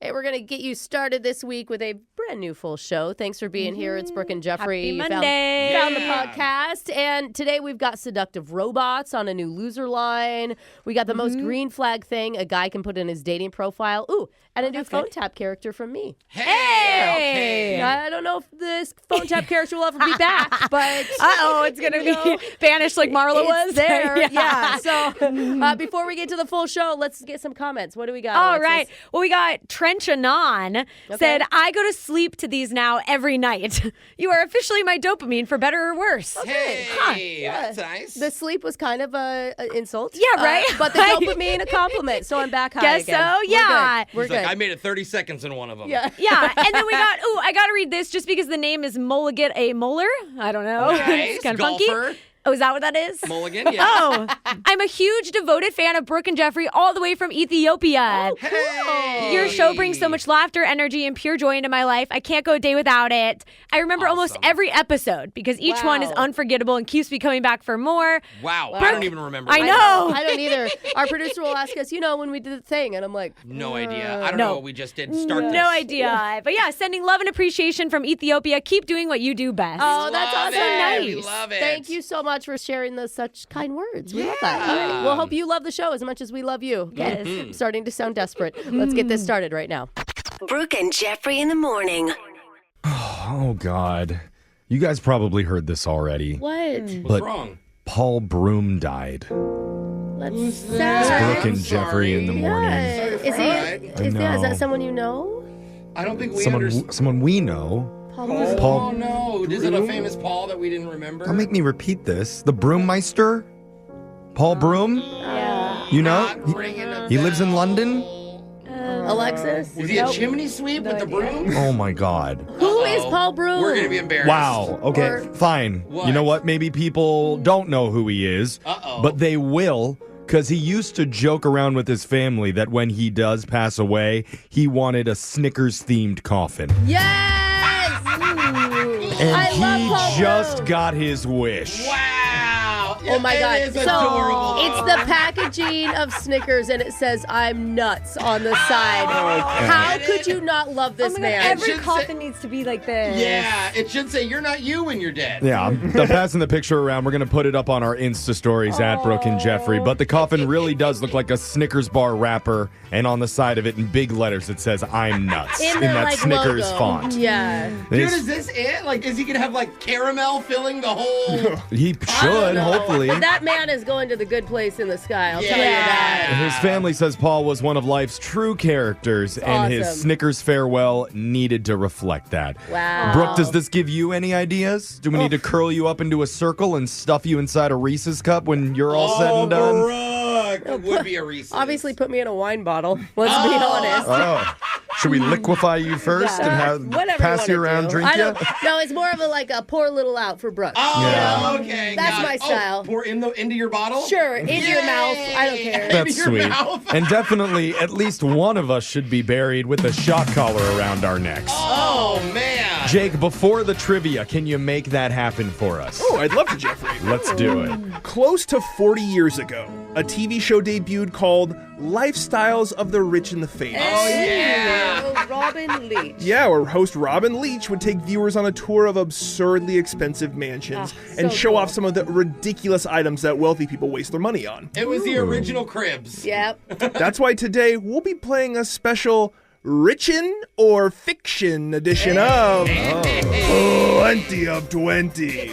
Hey, we're going to get you started this week with a brand new full show. Thanks for being here. It's Brooke and Jeffrey. Happy Monday. Found the podcast. And today we've got seductive robots on a new loser line. We got the most green flag thing a guy can put in his dating profile. Ooh, and a new phone tap character from me. Hey! I don't know if this phone tap character will ever be back, but... It's going to be banished like Marla was. There, yeah. So before we get to the full show, let's get some comments. What do we got, All Alexis? right. Well, we got Trench Anon said, I go to sleep to these now every night. You are officially my dopamine for better or worse. Hey, that's nice. The sleep was kind of an insult. Yeah, right? But the dopamine, a compliment. So I'm back high Guess again. so, yeah. We're good. I made it 30 seconds in one of them. Yeah. Yeah, and then we got, I got to read this just because the name is Mulligan A. Moeller. I don't know. Nice. It's kind of funky. Golfer. Oh, is that what that is? Mulligan, yeah. Oh, I'm a huge devoted fan of Brooke and Jeffrey all the way from Ethiopia. Hey. Your show brings so much laughter, energy, and pure joy into my life. I can't go a day without it. I remember almost every episode because each one is unforgettable and keeps me coming back for more. Wow, I don't even remember. I know. I don't either. Our producer will ask us, when we did the thing, and I'm like, No idea. I don't know what we just did to start this. No idea. But yeah, sending love and appreciation from Ethiopia. Keep doing what you do best. Oh, that's Love awesome. it. Nice. We love it. Thank you so much for sharing such kind words. We love that. All right. We'll hope you love the show as much as we love you. Yes. I'm starting to sound desperate. Let's get this started right now. Brooke and Jeffrey in the morning. Oh, God. You guys probably heard this already. What? What's wrong? Paul Broom died. Let's It's sad. Brooke and Jeffrey in the morning. Is that someone you know? I don't think we understand. Someone we know. Paul. Paul- Oh, no. Is it a famous Paul that we didn't remember? Don't make me repeat this. The Broommeister? Paul Broom? Yeah. You know? Not ringing a He lives in bell. London? Alexis? Was he a chimney sweep with the broom? Oh, my God. Who is Paul Broom? We're going to be embarrassed. Wow. Okay, Or- fine. What? You know what? Maybe people don't know who he is. Uh-oh. But they will, because he used to joke around with his family that when he does pass away, he wanted a Snickers-themed coffin. Yes! And I love Paul he just Broom. got his wish. Wow. Oh my God. It is So adorable. it's the packaging of Snickers and it says I'm nuts on the side. How could you not love this man? Every should coffin needs to be like this. Yeah, it should say, you're not you when you're dead. Yeah, I'm passing the picture around. We're going to put it up on our Insta stories at Brooke and Jeffrey. But the coffin really does look like a Snickers bar wrapper. And on the side of it in big letters, it says, I'm nuts. In In the, that like, Snickers logo. font. Yeah. Dude, It's- is this it? Like, is he going to have, like, caramel filling the whole... He should, hopefully. That man is going to the good place in the sky. I'll tell you Yeah. that. His family says Paul was one of life's true characters, and his awesome. Snickers farewell needed to reflect that. Wow. Brooke, does this give you any ideas? Do we need to curl you up into a circle and stuff you inside a Reese's cup when you're all said and done? Brooke! It would be a Reese's. Obviously put me in a wine bottle. Let's be honest. Oh, should we liquefy you first and have Whatever pass you wanna around, do. drink I you? don't, no, it's more of a pour a little out for Brooke. Oh, Yeah. okay. That's got my it. style. Oh, pour into your bottle? Sure, into your mouth. I don't care. Into That's your sweet. mouth. And definitely, at least one of us should be buried with a shot collar around our necks. Oh, man. Jake, before the trivia, can you make that happen for us? Oh, I'd love to, Jeffrey. Let's do it. Close to 40 years ago, a TV show debuted called Lifestyles of the Rich and the Famous. Oh, yeah. Oh, Robin Leach. Yeah, where host Robin Leach would take viewers on a tour of absurdly expensive mansions and so show cool. off some of the ridiculous items that wealthy people waste their money on. It was the original Cribs. Yep. That's why today we'll be playing a special Richin' or Fiction edition of 20 of 20.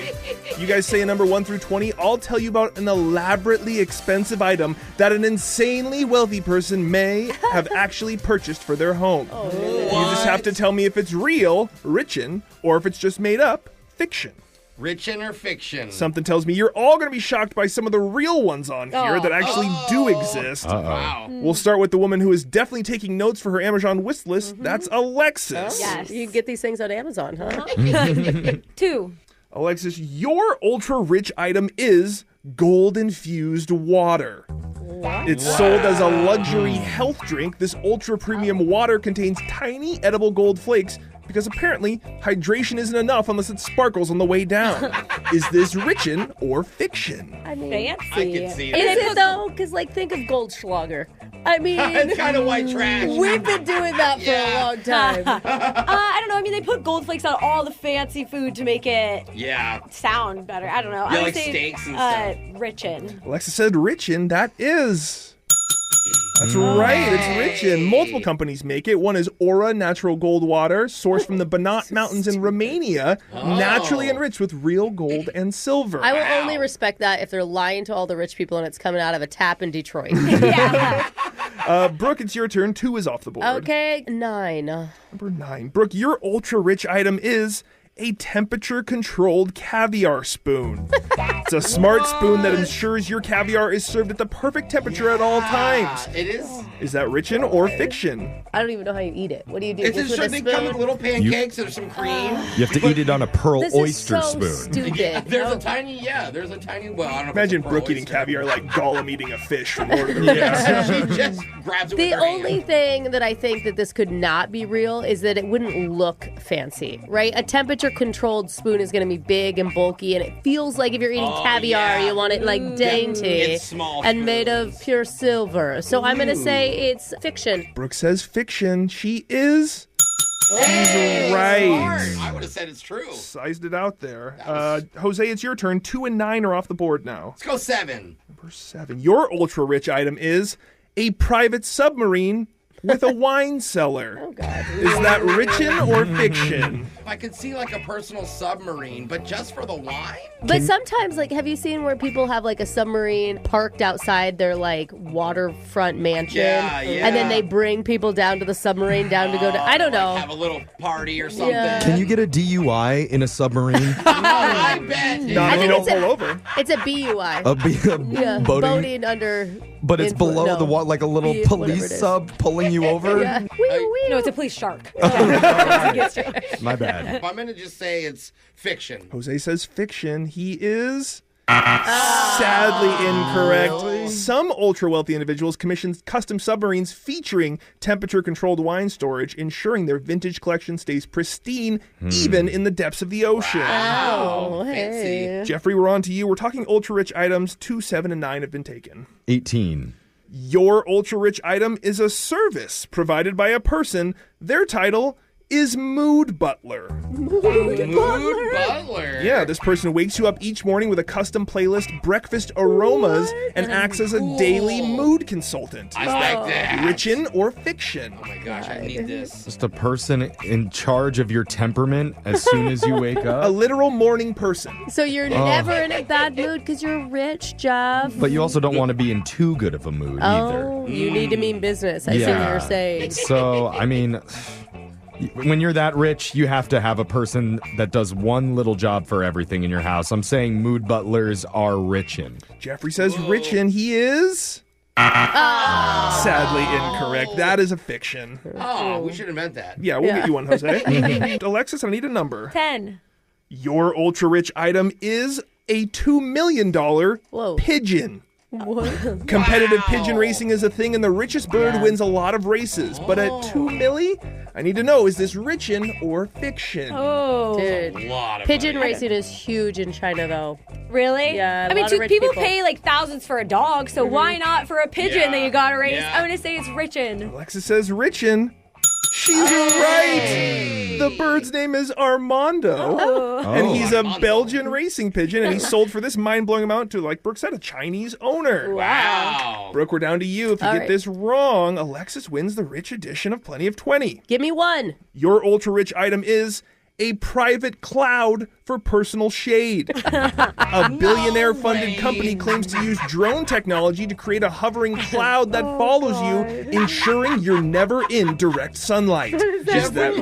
You guys say a number 1 through 20, I'll tell you about an elaborately expensive item that an insanely wealthy person may have actually purchased for their home. You just have to tell me if it's real, Richin', or if it's just made up, fiction. Richin' or fiction? Something tells me you're all going to be shocked by some of the real ones on here that actually do exist. Wow. We'll start with the woman who is definitely taking notes for her Amazon wish list. That's Alexis. Yes. You can get these things on Amazon, huh? 2. Alexis, your ultra-rich item is gold-infused water. It's sold as a luxury health drink. This ultra-premium water contains tiny edible gold flakes because apparently hydration isn't enough unless it sparkles on the way down. Is this Richin' or fiction? I mean, Fancy. I can see is that. it though? Because think of Goldschlager. I mean, It's kind of white trash. we've been doing that for a long time. I don't know. I mean, they put gold flakes on all the fancy food to make it Yeah. sound better. I don't know. Yeah, I would like say, steaks and stuff. Richin. Alexa said Richin. That is. That's right. It's Richin. Multiple companies make it. One is Aura Natural Gold Water, sourced from the Banat Mountains in Romania, naturally enriched with real gold and silver. I will only respect that if they're lying to all the rich people and it's coming out of a tap in Detroit. Yeah. Brooke, it's your turn. 2 is off the board. Okay, 9. Number 9. Brooke, your ultra-rich item is a temperature-controlled caviar spoon. It's a smart spoon that ensures your caviar is served at the perfect temperature at all times. It is. Is that Richin or fiction? I don't even know how you eat it. What do you do? It's Just just with a they spoon? come with little pancakes. There's some cream. You have to eat it on a pearl This oyster is so spoon. stupid. There's No. a tiny, well, I don't know. Imagine if it's a Brooke pearl eating oyster. caviar like Gollum eating a fish from Lord of the Rings. She just grabs it The with her only hand. thing that I think that this could not be real is that it wouldn't look fancy, right? A temperature-controlled spoon is going to be big and bulky, and it feels like if you're eating caviar, yeah. you want it like dainty It's small and made spoons. of pure silver. So I'm going to say it's fiction. Brooke says fiction. She is Hey, right. smart. I would have said it's true. sized it out there. Jose, it's your turn. 2 and 9 are off the board now. Let's go 7. Number 7. Your ultra-rich item is a private submarine with a wine cellar. Oh, God. Is that Richin or fiction? I could see like a personal submarine, but just for the wine? But sometimes, like, have you seen where people have like a submarine parked outside their like waterfront mansion? Yeah. And then they bring people down to the submarine down to go to, I don't know. Like have a little party or something. Yeah. Can you get a DUI in a submarine? I bet. Not if you think don't it's a- pull over. It's a BUI. A Boating under. but it's influ- below no. the water, like a little Whatever it police is. sub pulling you over. Yeah. Wee. No, it's a police shark. My bad. If I'm going to just say it's fiction. Jose says fiction. He is sadly incorrect. Some ultra-wealthy individuals commission custom submarines featuring temperature-controlled wine storage, ensuring their vintage collection stays pristine even in the depths of the ocean. Oh, fancy. hey. Jeffrey, we're on to you. We're talking ultra-rich items. 2, 7, and 9 have been taken. 18. Your ultra-rich item is a service provided by a person. Their title is Mood Butler. Mood Butler. Yeah, this person wakes you up each morning with a custom playlist, breakfast aromas, and acts as a daily mood consultant. I like that. Richin or fiction? Oh my gosh, I need this. Just a person in charge of your temperament as soon as you wake A up. literal morning person. So you're never in a bad mood because you're rich, Jeff. But you also don't want to be in too good of a mood either. Oh, you need to mean business. I see what Yeah. you're saying. So, I mean, when you're that rich, you have to have a person that does one little job for everything in your house. I'm saying mood butlers are richin'. Jeffrey says Richin. He is sadly incorrect. That is a fiction. Oh, we should have meant that. Yeah, we'll get you one, Jose. Alexis, I need a number. 10. Your ultra-rich item is a $2 million Whoa. pigeon. What? Competitive pigeon racing is a thing, and the richest bird wins a lot of races. But at $2 milli, I need to know, is this richin or fiction? Oh. Dude. A lot of Pigeon money. racing is huge in China, though. Really? Yeah, a I mean, lot of rich people people. pay like thousands for a dog, so why not for a pigeon that you got to raise? Yeah. I'm going to say it's Richin. Alexis says richin. She's right. The bird's name is Armando. And he's a Armando. Belgian racing pigeon, and he's sold for this mind-blowing amount to, like Brooke said, a Chinese owner. Wow. Brooke, we're down to you. If you All get right. this wrong, Alexis wins the rich edition of Plenty of 20. Give me one. Your ultra-rich item is a private cloud for personal shade. A billionaire-funded company claims to use drone technology to create a hovering cloud that follows you, ensuring you're never in direct sunlight. Is that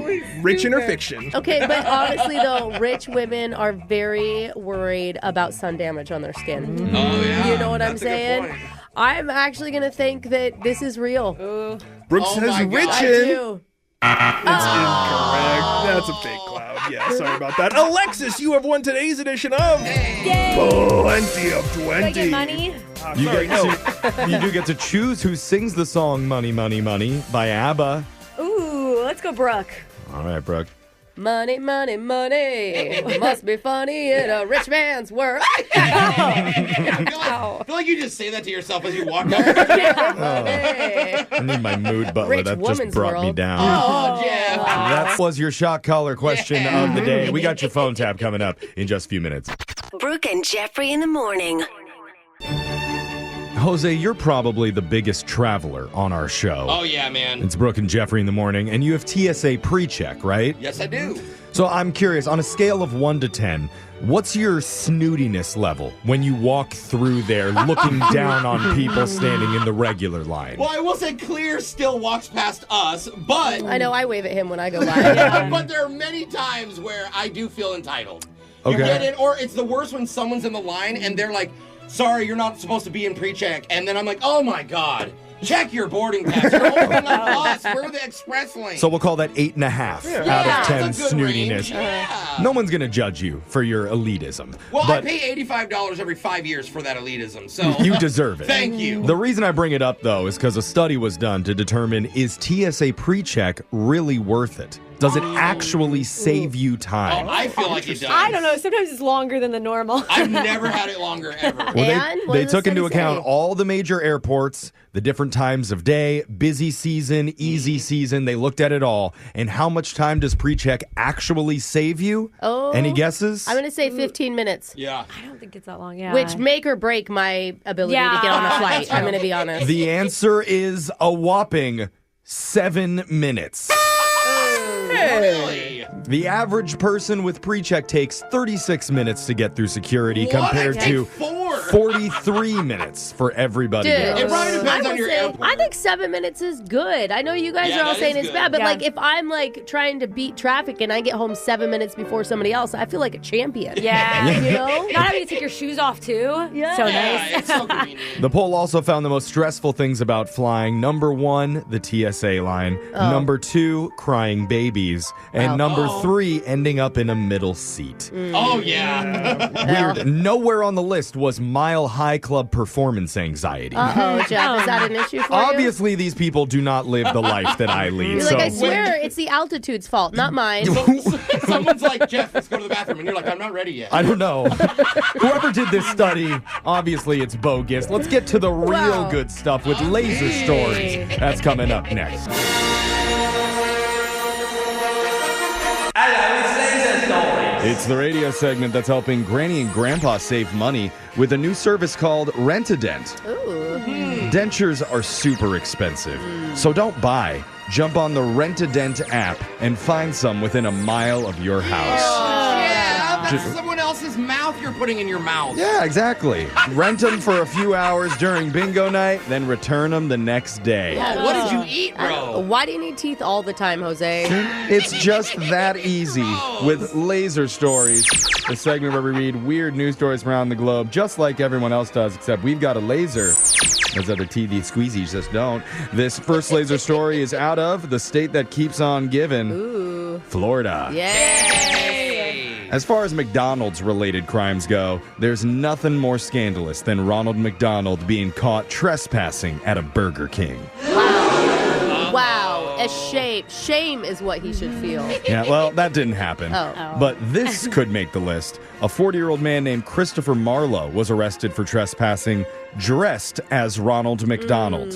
richin or fiction? Okay, but honestly, though, rich women are very worried about sun damage on their skin. Oh, yeah. You know what I'm That's a good saying? point. I'm actually going to think that this is real. Brooke Oh says my God. I richin. do. It's incorrect. That's a fake cloud. Yeah, sorry about that. Alexis, you have won today's edition of Plenty of 20. Do I get money? You, Sorry, get no. to, you do get to choose who sings the song Money, Money, Money by ABBA. Ooh, let's go, Brooke. All right, Brooke. Money, money, money. Must be funny in a rich man's world. I feel like you just say that to yourself as you walk up. I need my mood butler. Rich That just woman's brought me world. down. Oh, Jeff. That was your shock collar question of the day. We got your phone tab coming up in just a few minutes. Brooke and Jeffrey in the morning. Jose, you're probably the biggest traveler on our show. Oh, yeah, man. It's Brooke and Jeffrey in the morning, and you have TSA pre-check, right? Yes, I do. So I'm curious, on a scale of 1 to 10, what's your snootiness level when you walk through there looking down on people standing in the regular line? Well, I will say Clear still walks past us, but... I know, I wave at him when I go by. But there are many times where I do feel entitled. Okay. You get it? Or it's the worst when someone's in the line and they're like, sorry, you're not supposed to be in pre-check. And then I'm like, oh my God, check your boarding pass. You're opening up us. We're the express lane. So we'll call that 8.5 out of 10 that's a good range. snootiness. Yeah. No one's going to judge you for your elitism. Well, but I pay $85 every 5 years for that elitism, so... you deserve it. Thank you. The reason I bring it up, though, is because a study was done to determine, is TSA pre-check really worth it? Does it actually save you time? Oh, I feel like it does. I don't know. Sometimes it's longer than the normal. I've never had it longer, ever. Well, And what they does the took into study account say? all the major airports, the different times of day, busy season, easy season. They looked at it all. And how much time does pre-check actually save you? Oh. Any guesses? I'm going to say 15 minutes. Yeah. I don't think it's that long. Yeah. Which make or break my ability to get on a flight. I'm going to be honest. The answer is a whopping 7 minutes. Really? The average person with pre-check takes 36 minutes to get through security What? compared I take to 4. 43 minutes for everybody Dude, else. It probably depends I on would your say, airport. I think 7 minutes is good. I know you guys Yeah, are all that saying is it's good. bad, but Yeah. like if I'm like trying to beat traffic and I get home 7 minutes before somebody else, I feel like a champion. yeah. You know? Not having to take your shoes off, too. Yeah. So Yeah, nice. it's so convenient. The poll also found the most stressful things about flying. Number 1, the TSA line. Number 2, crying babies. And Wow. number 3, ending up in a middle seat. Oh, yeah. Weird. Nowhere on the list was Mile High Club performance anxiety. Uh-oh, Jeff, is that an issue for you? Obviously, these people do not live the life that I lead. You're So like, I swear, it's the altitude's fault, not mine. Someone's like, Jeff, let's go to the bathroom. And you're like, I'm not ready yet. I don't know. Whoever did this study, obviously it's bogus. Let's get to the real Wow. good stuff with laser stories. That's coming up next. It's the radio segment that's helping Granny and Grandpa save money with a new service called Rent-A-Dent. Ooh. Dentures are super expensive, so don't buy. Jump on the Rent-A-Dent app and find some within a mile of your house. Yeah, that's someone else's mouth you're putting in your mouth. Yeah, exactly. Rent them for a few hours during bingo night, then return them the next day. Oh, what did you eat, I don't- bro? Why do you need teeth all the time, Jose? It's just that easy with Laser Stories, the segment where we read weird news stories from around the globe, just like everyone else does, except we've got a laser. Those other TV squeezies just don't. This first laser story is out of the state that keeps on giving, Ooh. Florida. Yay. As far as McDonald's-related crimes go, there's nothing more scandalous than Ronald McDonald being caught trespassing at a Burger King. Wow. A shame. Shame is what he should feel. Yeah, well, that didn't happen. Oh. But this could make the list. A 40-year-old man named Christopher Marlowe was arrested for trespassing dressed as Ronald McDonald.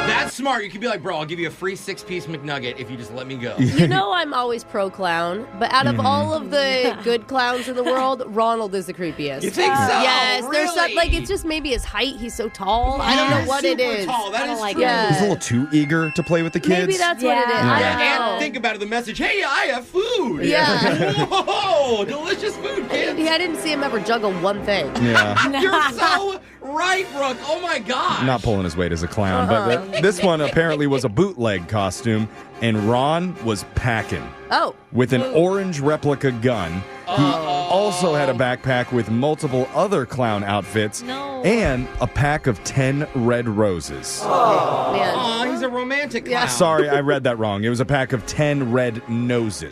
That's smart. You could be like, bro, I'll give you a free 6-piece McNugget if you just let me go. You know I'm always pro-clown, but out of all of the good clowns in the world, Ronald is the creepiest. You think so? Yes, there's some, Really? like, it's just maybe his height. He's so tall. I don't know what it Super is. Tall. That is like true. it. He's a little too eager to play with the kids. Maybe that's what it is. Yeah. I Yeah, don't know. and think about it, the message, hey, I have food. Yeah. Whoa, delicious food, kids. I didn't see him ever juggle one thing. Yeah. You're so right, Brooke. Oh, my gosh. Not pulling his weight as a clown, but this one apparently was a bootleg costume, and Ron was packing Oh. with an orange replica gun. He also had a backpack with multiple other clown outfits and a pack of 10 red roses. Man. Aw, he's a romantic clown. Sorry, I read that wrong. It was a pack of 10 red noses.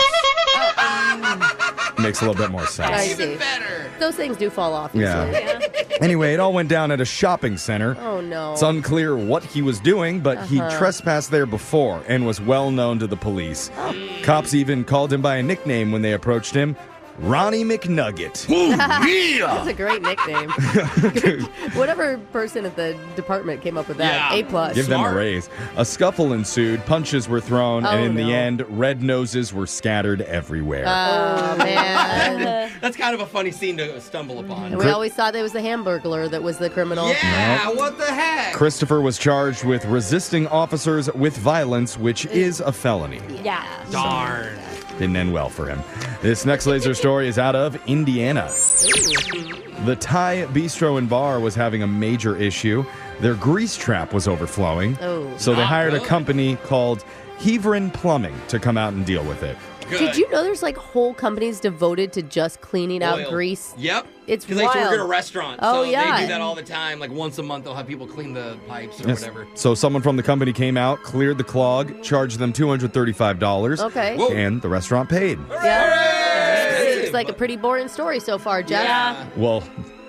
Makes a little bit more sense. I Even see. better. Those things do fall off. Yeah. Usually. Anyway, it all went down at a shopping center. Oh, no. It's unclear what he was doing, but he trespassed there before and was well known to the police. Cops even called him by a nickname when they approached him. Ronnie McNugget. That's a great nickname. Whatever person at the department came up with that, A+. Give them a raise. A scuffle ensued, punches were thrown, and in the no. end, red noses were scattered everywhere. Oh, man. That's kind of a funny scene to stumble upon. And we always thought it was the Hamburglar that was the criminal. Yeah, what the heck? Christopher was charged with resisting officers with violence, which is a felony. Yeah. Darn. Didn't end well for him. This next laser story is out of Indiana. The Thai Bistro and Bar was having a major issue. Their grease trap was overflowing. So they hired a company called Heverin Plumbing to come out and deal with it. Good. Did you know there's like whole companies devoted to just cleaning out Oil. grease? Yep. It's Because I used to work wild. at a restaurant. Oh, so yeah. they do that all the time. Like once a month, they'll have people clean the pipes or Yes. whatever. So someone from the company came out, cleared the clog, charged them $235. Okay. Whoa. And the restaurant paid. Yeah. Seems like a pretty boring story so far, Jeff. Yeah. Well,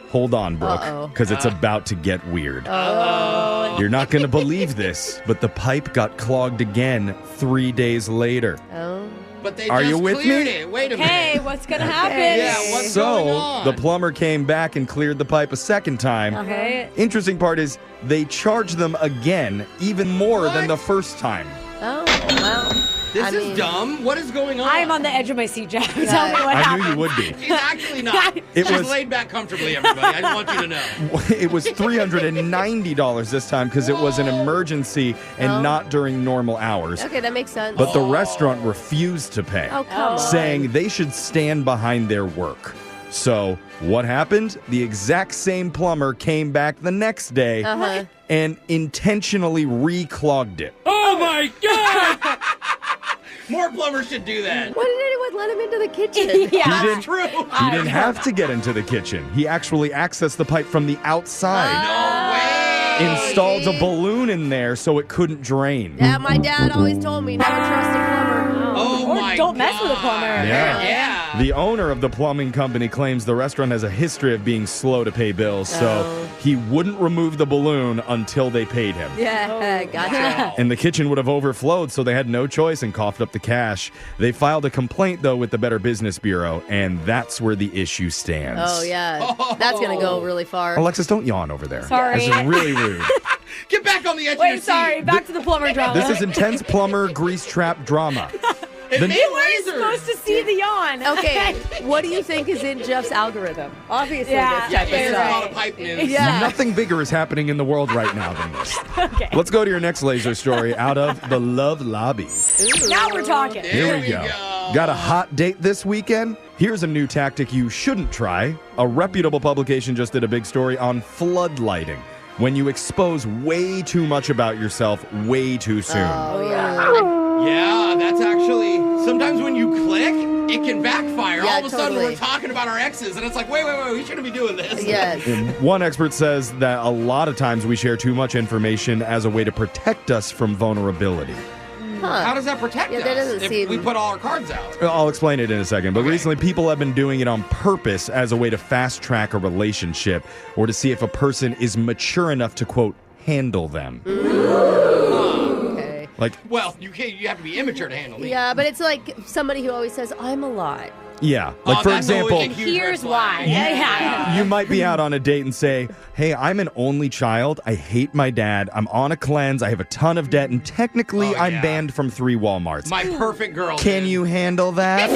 hold on, Brooke, Uh-oh. because it's about to get weird. Oh. You're not going to believe this, but the pipe got clogged again 3 days later. Oh. But they Are just you with cleared me? it. Wait a minute. Hey, what's going to happen? Yeah, what's going So on? the plumber came back and cleared the pipe a second time. Okay. Interesting part is they charged them again, even more than What? the first time. Oh, well. This I is mean, dumb. What is going on? I'm on the edge of my seat, Jeff. Tell me what I happened. knew you would be. She's actually not. It She's was- laid back comfortably, everybody. I just want you to know. It was $390 this time because it was an emergency and Oh. not during normal hours. Okay, that makes sense. But the restaurant refused to pay, Oh, come on. saying they should stand behind their work. So what happened? The exact same plumber came back the next day Uh-huh. and intentionally re-clogged it. Oh my God! More plumbers should do that. Why did anyone let him into the kitchen? Yeah. He didn't, True. he didn't have to get into the kitchen. He actually accessed the pipe from the outside. No way. Installed a balloon in there so it couldn't drain. Yeah, my dad always told me never trust a plumber. Oh Or my don't mess with a God. plumber. Yeah. The owner of the plumbing company claims the restaurant has a history of being slow to pay bills, so Oh. he wouldn't remove the balloon until they paid him. Yeah, gotcha. Wow. And the kitchen would have overflowed, so they had no choice and coughed up the cash. They filed a complaint, though, with the Better Business Bureau, and that's where the issue stands. Oh, yeah. That's going to go really far. Alexis, don't yawn over there. Sorry. This is really rude. Get back on the edge of your Wait, sorry. seat. Back to the plumber drama. This is intense plumber grease trap drama. It The- made You weren't lasers. supposed to see the yawn. Okay, what do you think is in Jeff's algorithm? Obviously, Yeah. this Yeah, type there's of a lot stuff. of pipe news. Yeah. Nothing bigger is happening in the world right now than this. Okay. Let's go to your next laser story out of the Love Lobby. Now we're talking. Here we go. Got a hot date this weekend? Here's a new tactic you shouldn't try. A reputable publication just did a big story on floodlighting. When you expose way too much about yourself way too soon. Oh, yeah. Yeah, that's actually sometimes when you click, it can backfire. Yeah, All of a sudden, totally. we're talking about our exes, and it's like, wait, we shouldn't be doing this. Yes. And one expert says that a lot of times we share too much information as a way to protect us from vulnerability. How Huh. does that protect Yeah, us that doesn't if seem- we put all our cards out? I'll explain it in a second, but Okay. recently people have been doing it on purpose as a way to fast track a relationship or to see if a person is mature enough to, quote, handle them. Okay. Like, Well, you have to be immature to handle me. Yeah, but it's like somebody who always says, I'm a lot. yeah. Like, Oh, for that's always example, a huge Here's red why. flag. Yeah. you might be out on a date and say, hey, I'm an only child. I hate my dad. I'm on a cleanse. I have a ton of debt. And technically, Oh, I'm yeah. banned from 3 Walmarts. My perfect girl. Can dude. you handle that?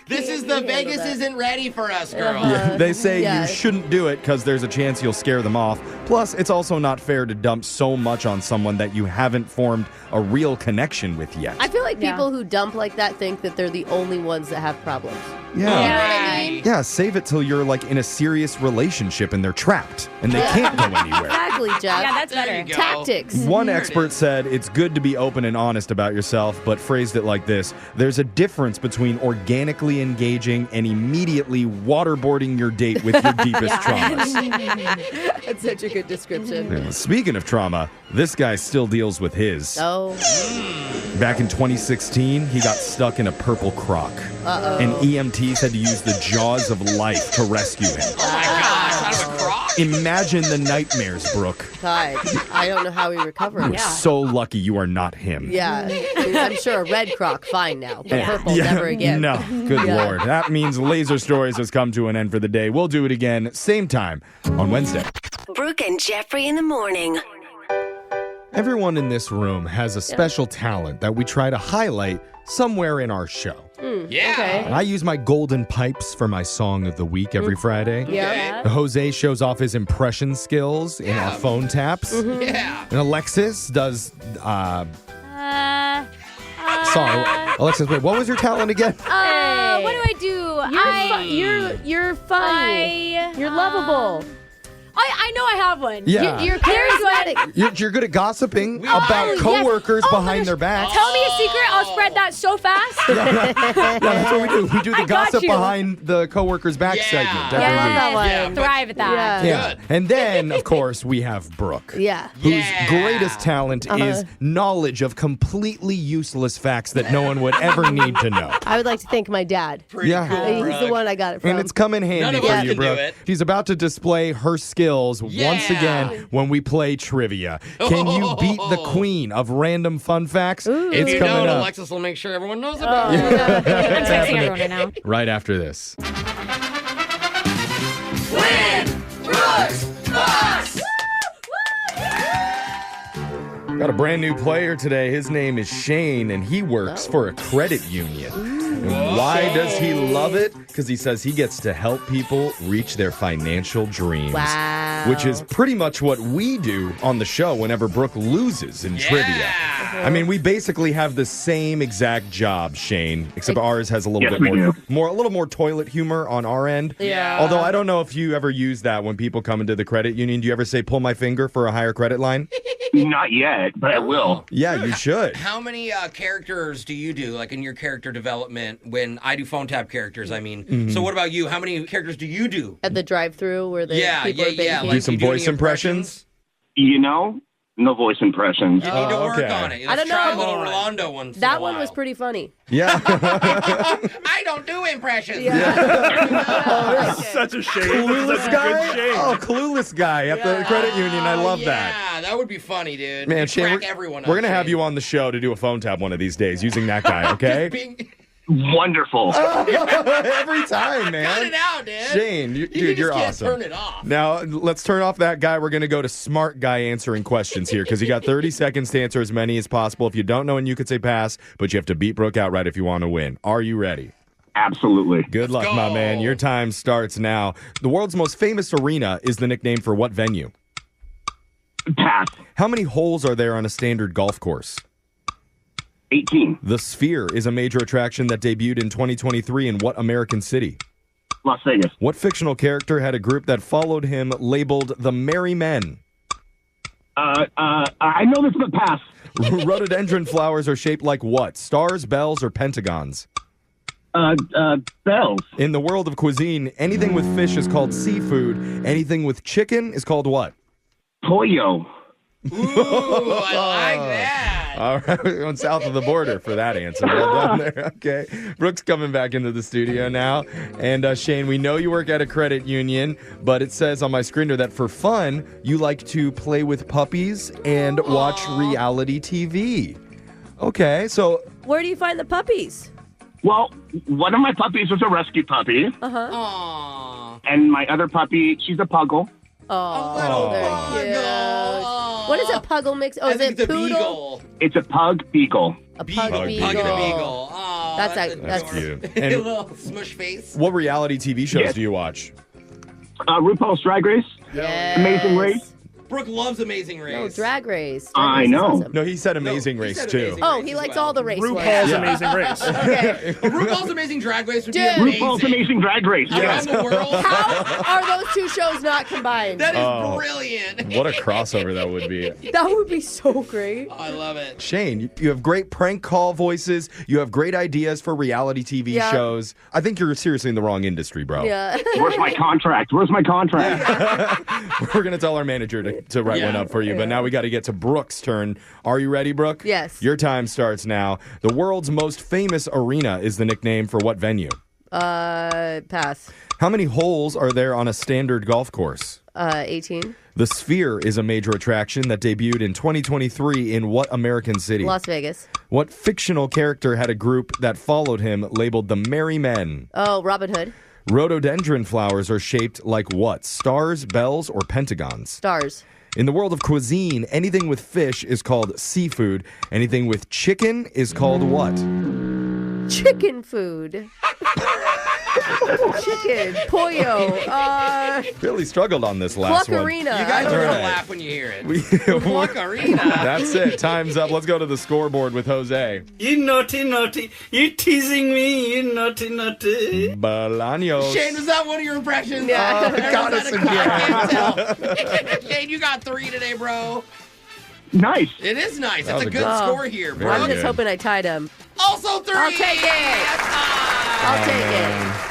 This is the Vegas that. isn't ready for us, girl. Yeah, they say yeah. you shouldn't do it because there's a chance you'll scare them off. Plus, it's also not fair to dump so much on someone that you haven't formed a real connection with yet. I feel like Yeah. people who dump like that think that they're the only ones that have problems. yeah. You know what I mean? Yeah, save it till you're like in a serious relationship and they're trapped and they can't go anywhere. Exactly, Jeff. Yeah, that's There better. you go. Tactics. One There it expert is. said it's good to be open and honest about yourself, but phrased it like this. There's a difference between organically engaging and immediately waterboarding your date with your deepest traumas. That's such a good description. Yeah, speaking of trauma, this guy still deals with his. Oh, Back in 2016, he got stuck in a purple crock. And EMTs had to use the jaws of life to rescue him. Oh my gosh, out of a Imagine the nightmares, Brooke. God, I don't know how he recovered. We're so lucky you are not him. Yeah, I'm sure a red croc, fine now, but purple, never again. No, good Lord. That means Laser Stories has come to an end for the day. We'll do it again, same time on Wednesday. Brooke and Jeffrey in the morning. Everyone in this room has a special talent that we try to highlight somewhere in our show. Yeah. Okay. I use my golden pipes for my song of the week every Friday. Yeah. Jose shows off his impression skills in our phone taps. Yeah. And Alexis does, sorry, Alexis, wait, what was your talent again? What do I do? You're funny. You're lovable. I know I have one. Yeah. You're charismatic. You're good at gossiping about coworkers behind their backs. Tell me a secret. I'll spread that so fast. Yeah, that's what we do. We do the I got gossip you. behind the coworkers' back segment. Every I love week. that one. Yeah. Thrive at that. Yeah. And then, of course, we have Brooke. Yeah. Whose greatest talent is knowledge of completely useless facts that no one would ever need to know. I would like to thank my dad. Yeah. He's the one I got it from. And it's come in None handy of for us you, can do Brooke. it. She's about to display her skills once again when we play trivia. Can you beat the queen of random fun facts? Ooh. If It's you coming don't, up Alexis will make sure everyone knows about it. I'm texting everyone right now. right after this. Got a brand new player today. His name is Shane, and he works for a credit union. And why does he love it? Because he says he gets to help people reach their financial dreams. Wow. Which is pretty much what we do on the show whenever Brooke loses in trivia. I mean, we basically have the same exact job, Shane, except ours has a little bit a little more toilet humor on our end. Yeah. Although I don't know if you ever use that when people come into the credit union. Do you ever say, pull my finger for a higher credit line? Not yet, but I will. Yeah, you should. How many characters do you do, like in your character development? When I do phone tap characters, I mean. So what about you? How many characters do you do? At the drive-through where the people are baking. Do some you do voice any impressions? You know, no voice impressions. You need to work okay. on it. I Let's don't try a know. little Rolando once in That a one was while. pretty funny. Yeah. I don't do impressions. Such a shame. Clueless Such a guy? good shame. Oh, clueless guy at the credit union. I love that. Yeah, that would be funny, dude. Man, You'd Shane, crack we're everyone going to up, have Shane. you on the show to do a phone tap one of these days using that guy, okay? Wonderful. Every time, man. Cut it out, dude. Shane, dude, you're can't awesome. Turn it off. Now, let's turn off that guy. We're going to go to smart guy answering questions here because you got 30 seconds to answer as many as possible. If you don't know, and you could say pass, but you have to beat Brooke outright if you want to win. Are you ready? Absolutely. Good luck, my go. man. Your time starts now. The world's most famous arena is the nickname for what venue? Pass. How many holes are there on a standard golf course? 18. The Sphere is a major attraction that debuted in 2023 in what American city? Las Vegas. What fictional character had a group that followed him labeled the Merry Men? I know this, but pass. Rhododendron flowers are shaped like what? Stars, bells, or pentagons? Bells. In the world of cuisine, anything with fish is called seafood. Anything with chicken is called what? Pollo. Ooh, I like that. All right, we're going south of the border for that answer. Well done there. Okay. Brooke's coming back into the studio now. And Shane, we know you work at a credit union, but it says on my screen here that for fun, you like to play with puppies and watch reality TV. Okay, so Where do you find the puppies? Well, one of my puppies was a rescue puppy, Aww. and my other puppy, she's a puggle. Oh, they're cute. What is a puggle mix? Oh, I is think it it's a poodle? beagle. It's a pug beagle. A pug Pug beagle. Pug and a beagle. Oh, That's adorable. cute. A And little smush face. what reality TV shows Yes. do you watch? RuPaul's Drag Race. Yes. Amazing Race. Brooke loves Amazing Race. No, Drag Race. I Race is know. awesome. No, he said Amazing he Race said too. Amazing Oh, Race he as likes well. all the race ones. RuPaul's Amazing Race. Okay. RuPaul's Amazing Drag Race would be Dude. amazing. RuPaul's Amazing Drag Race. Around the world. How are those two shows not combined? That is Oh. brilliant. What a crossover that would be. That would be so great. Oh, I love it. Shane, you have great prank call voices. You have great ideas for reality TV Yeah. shows. I think you're seriously in the wrong industry, bro. Yeah. Where's my contract? Where's my contract? We're going to tell our manager to write one up for you, but now we got to get to Brooke's turn. Are you ready, Brooke? Yes. Your time starts now. The world's most famous arena is the nickname for what venue? Pass. How many holes are there on a standard golf course? 18. The Sphere is a major attraction that debuted in 2023 in what American city? Las Vegas. What fictional character had a group that followed him labeled the Merry Men? Oh, Robin Hood. Rhododendron flowers are shaped like what? Stars, bells, or pentagons? Stars. In the world of cuisine, anything with fish is called seafood. Anything with chicken is called what? Chicken food. Chicken. Pollo. Really struggled on this last one. Pluckarina. You guys are going All to right. laugh when you hear it. Pluckarina. That's it. Time's up. Let's go to the scoreboard with Jose. You naughty, naughty. You teasing me, you naughty, naughty. Bolaños. Shane, was that one of your impressions? Yeah. Got us again. I can't tell. Shane, you got 3 today, bro. Nice. It is nice. That That's was a a good good- score here, bro. Very I'm good. just hoping I tied him. Also 3. I'll take it. I'll take it.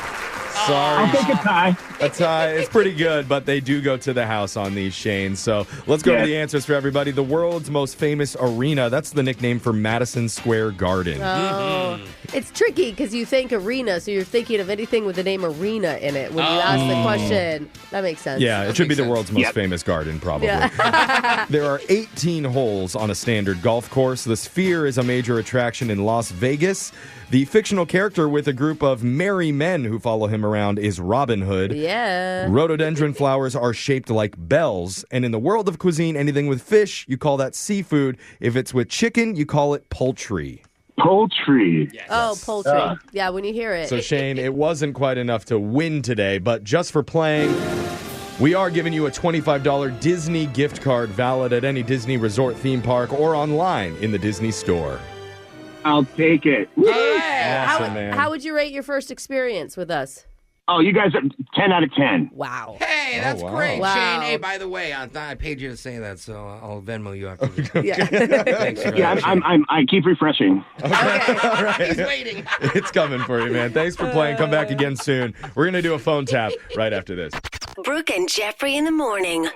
Sorry. I'll take a tie. A tie. It's pretty good, but they do go to the house on these, Shane. So let's go to the answers for everybody. The world's most famous arena. That's the nickname for Madison Square Garden. Oh. It's tricky because you think arena, so you're thinking of anything with the name arena in it. When you ask the question, that makes sense. Yeah, it should be makes the sense. world's most Yep. famous garden, probably. Yeah. There are 18 holes on a standard golf course. The Sphere is a major attraction in Las Vegas. The fictional character with a group of merry men who follow him around is Robin Hood. Yeah. Rhododendron flowers are shaped like bells. And in the world of cuisine, anything with fish, you call that seafood. If it's with chicken, you call it poultry. Poultry. Oh, poultry. Yeah, when you hear it. So, Shane, it wasn't quite enough to win today, but just for playing, we are giving you a $25 Disney gift card valid at any Disney resort theme park or online in the Disney store. I'll take it. Awesome, man. How would you rate your first experience with us? Oh, you guys are 10 out of 10. Wow. Hey, that's wow. great, Wow. Shane. Hey, by the way, I paid you to say that, so I'll Venmo you after this. Yeah. Thanks for Yeah, that. I keep refreshing. He's waiting. It's coming for you, man. Thanks for playing. Come back again soon. We're going to do a phone tap right after this. Brooke and Jeffrey in the morning.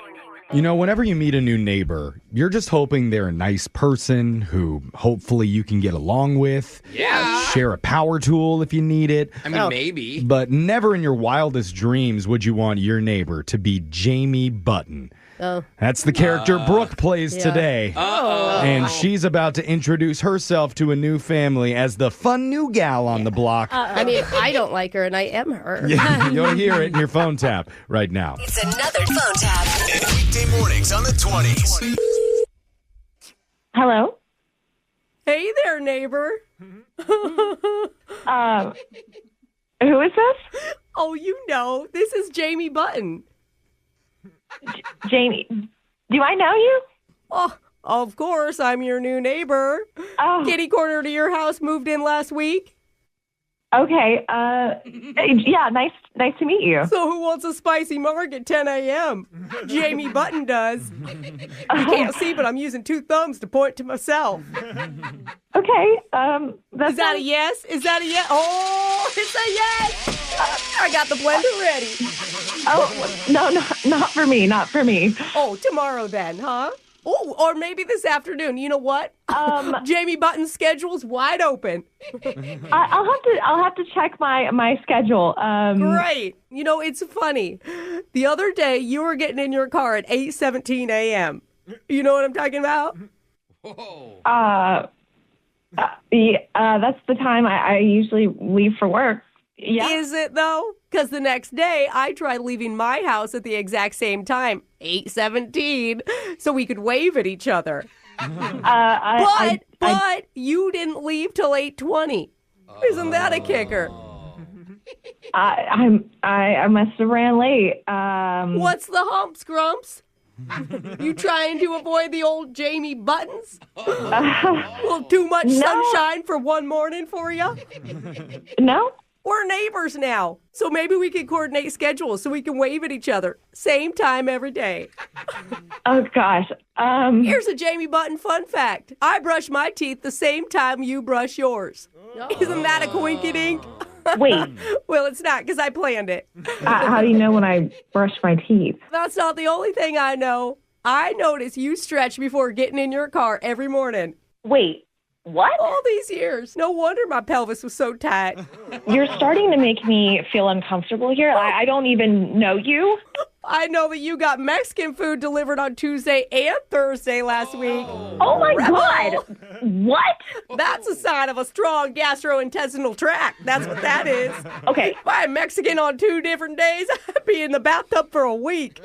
You know, whenever you meet a new neighbor, you're just hoping they're a nice person who hopefully you can get along with. Yeah. Share a power tool if you need it. I mean, maybe. But never in your wildest dreams would you want your neighbor to be Jamie Button. Oh. That's the character Brooke plays Yeah. today. Uh-oh. And she's about to introduce herself to a new family as the fun new gal on the block. I mean, I don't like her, and I am her. Yeah, you'll hear it in your phone tap right now. It's another phone tap. Weekday mornings on the 20s. Hello. Hey there, neighbor. Who is this? Oh, you know, this is Jamie Button. Jamie. Do I know you? Oh, of course, I'm your new neighbor. Oh, Kitty corner to your house moved in last week. okay. Yeah, nice to meet you. So who wants a spicy marg at 10 a.m.? Jamie Button does. You can't see, but I'm using 2 thumbs to point to myself. Okay. Is that a yes? Is that a yes? Oh, it's a yes! I got the blender ready. Oh, no, not for me. Not for me. Oh, tomorrow then, huh? Oh, or maybe this afternoon. You know what? Jamie Button's schedule's wide open. I'll have to check my schedule. Great. You know, it's funny. The other day, you were getting in your car at 8:17 a.m. You know what I'm talking about? Whoa. That's the time I usually leave for work. Yeah. Is it, though? Because the next day, I tried leaving my house at the exact same time, 8:17, so we could wave at each other. But you didn't leave till 8:20. Isn't that a kicker? I must have ran late. What's the humps, Grumps? You trying to avoid the old Jamie Buttons? A little too much sunshine for one morning for you? No. We're neighbors now, so maybe we can coordinate schedules so we can wave at each other. Same time every day. Oh gosh. Here's a Jamie Button fun fact. I brush my teeth the same time you brush yours. Isn't that a coinkydink? Wait. Well, it's not because I planned it. How do you know when I brush my teeth? That's not the only thing I know. I notice you stretch before getting in your car every morning. Wait. What? All these years. No wonder my pelvis was so tight. You're starting to make me feel uncomfortable here. I don't even know you. I know that you got Mexican food delivered on Tuesday and Thursday last week. Oh my God. What? That's a sign of a strong gastrointestinal tract. That's what that is. Okay. If I'm Mexican on 2 different days, I'd be in the bathtub for a week.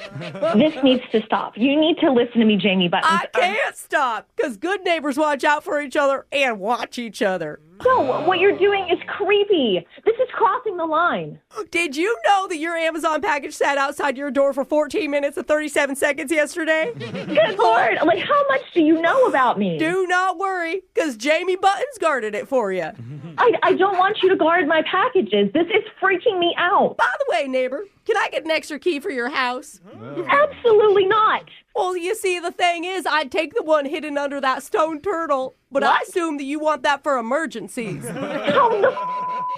This needs to stop. You need to listen to me, Jamie Buttons. I can't stop, because good neighbors watch out for each other and watch each other. No, what you're doing is creepy. This is crossing the line. Did you know that your Amazon package sat outside your door for 14 minutes and 37 seconds yesterday? Good Lord. Like, how much do you know about me? Do not worry, because Jamie Buttons guarded it for you. I don't want you to guard my packages. This is freaking me out. By the way, neighbor, can I get an extra key for your house? Absolutely not. Well, you see, the thing is, I'd take the one hidden under that stone turtle, but I assume that you want that for emergencies. How the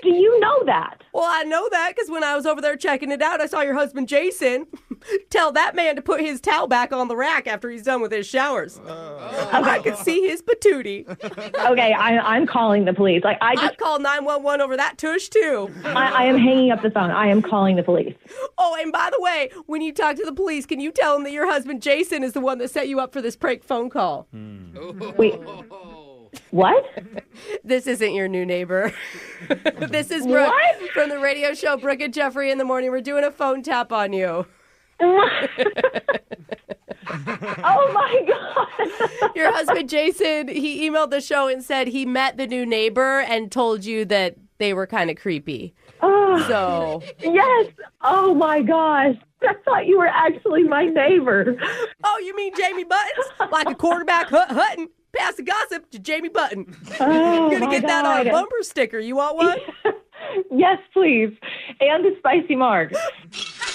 do you know that? Well, I know that because when I was over there checking it out, I saw your husband, Jason, tell that man to put his towel back on the rack after he's done with his showers. I could see his patootie. Okay, I'm calling the police. Like, I'd call 911 over that tush, too. I am hanging up the phone. I am calling the police. Oh, and by the way, when you talk to the police, can you tell them that your husband, Jason, is the one that set you up for this prank phone call? Wait. What? This isn't your new neighbor. This is Brooke from the radio show Brooke and Jeffrey in the Morning. We're doing a phone tap on you. Oh my God. Your husband, Jason, he emailed the show and said he met the new neighbor and told you that they were kind of creepy. Oh, so. Yes. Oh my gosh. I thought you were actually my neighbor. Oh, you mean Jamie Buttons? Like a quarterback hutting. Pass the gossip to Jamie Button. Oh, You're going to get that on a bumper sticker. You want one? Yes, please. And a spicy marg.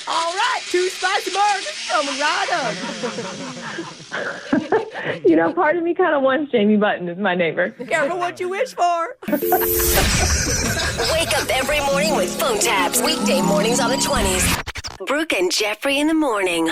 All right, 2 spicy margs coming right up. You know, part of me kind of wants Jamie Button as my neighbor. Careful what you wish for. Wake up every morning with phone taps. Weekday mornings on the 20s. Brooke and Jeffrey in the Morning.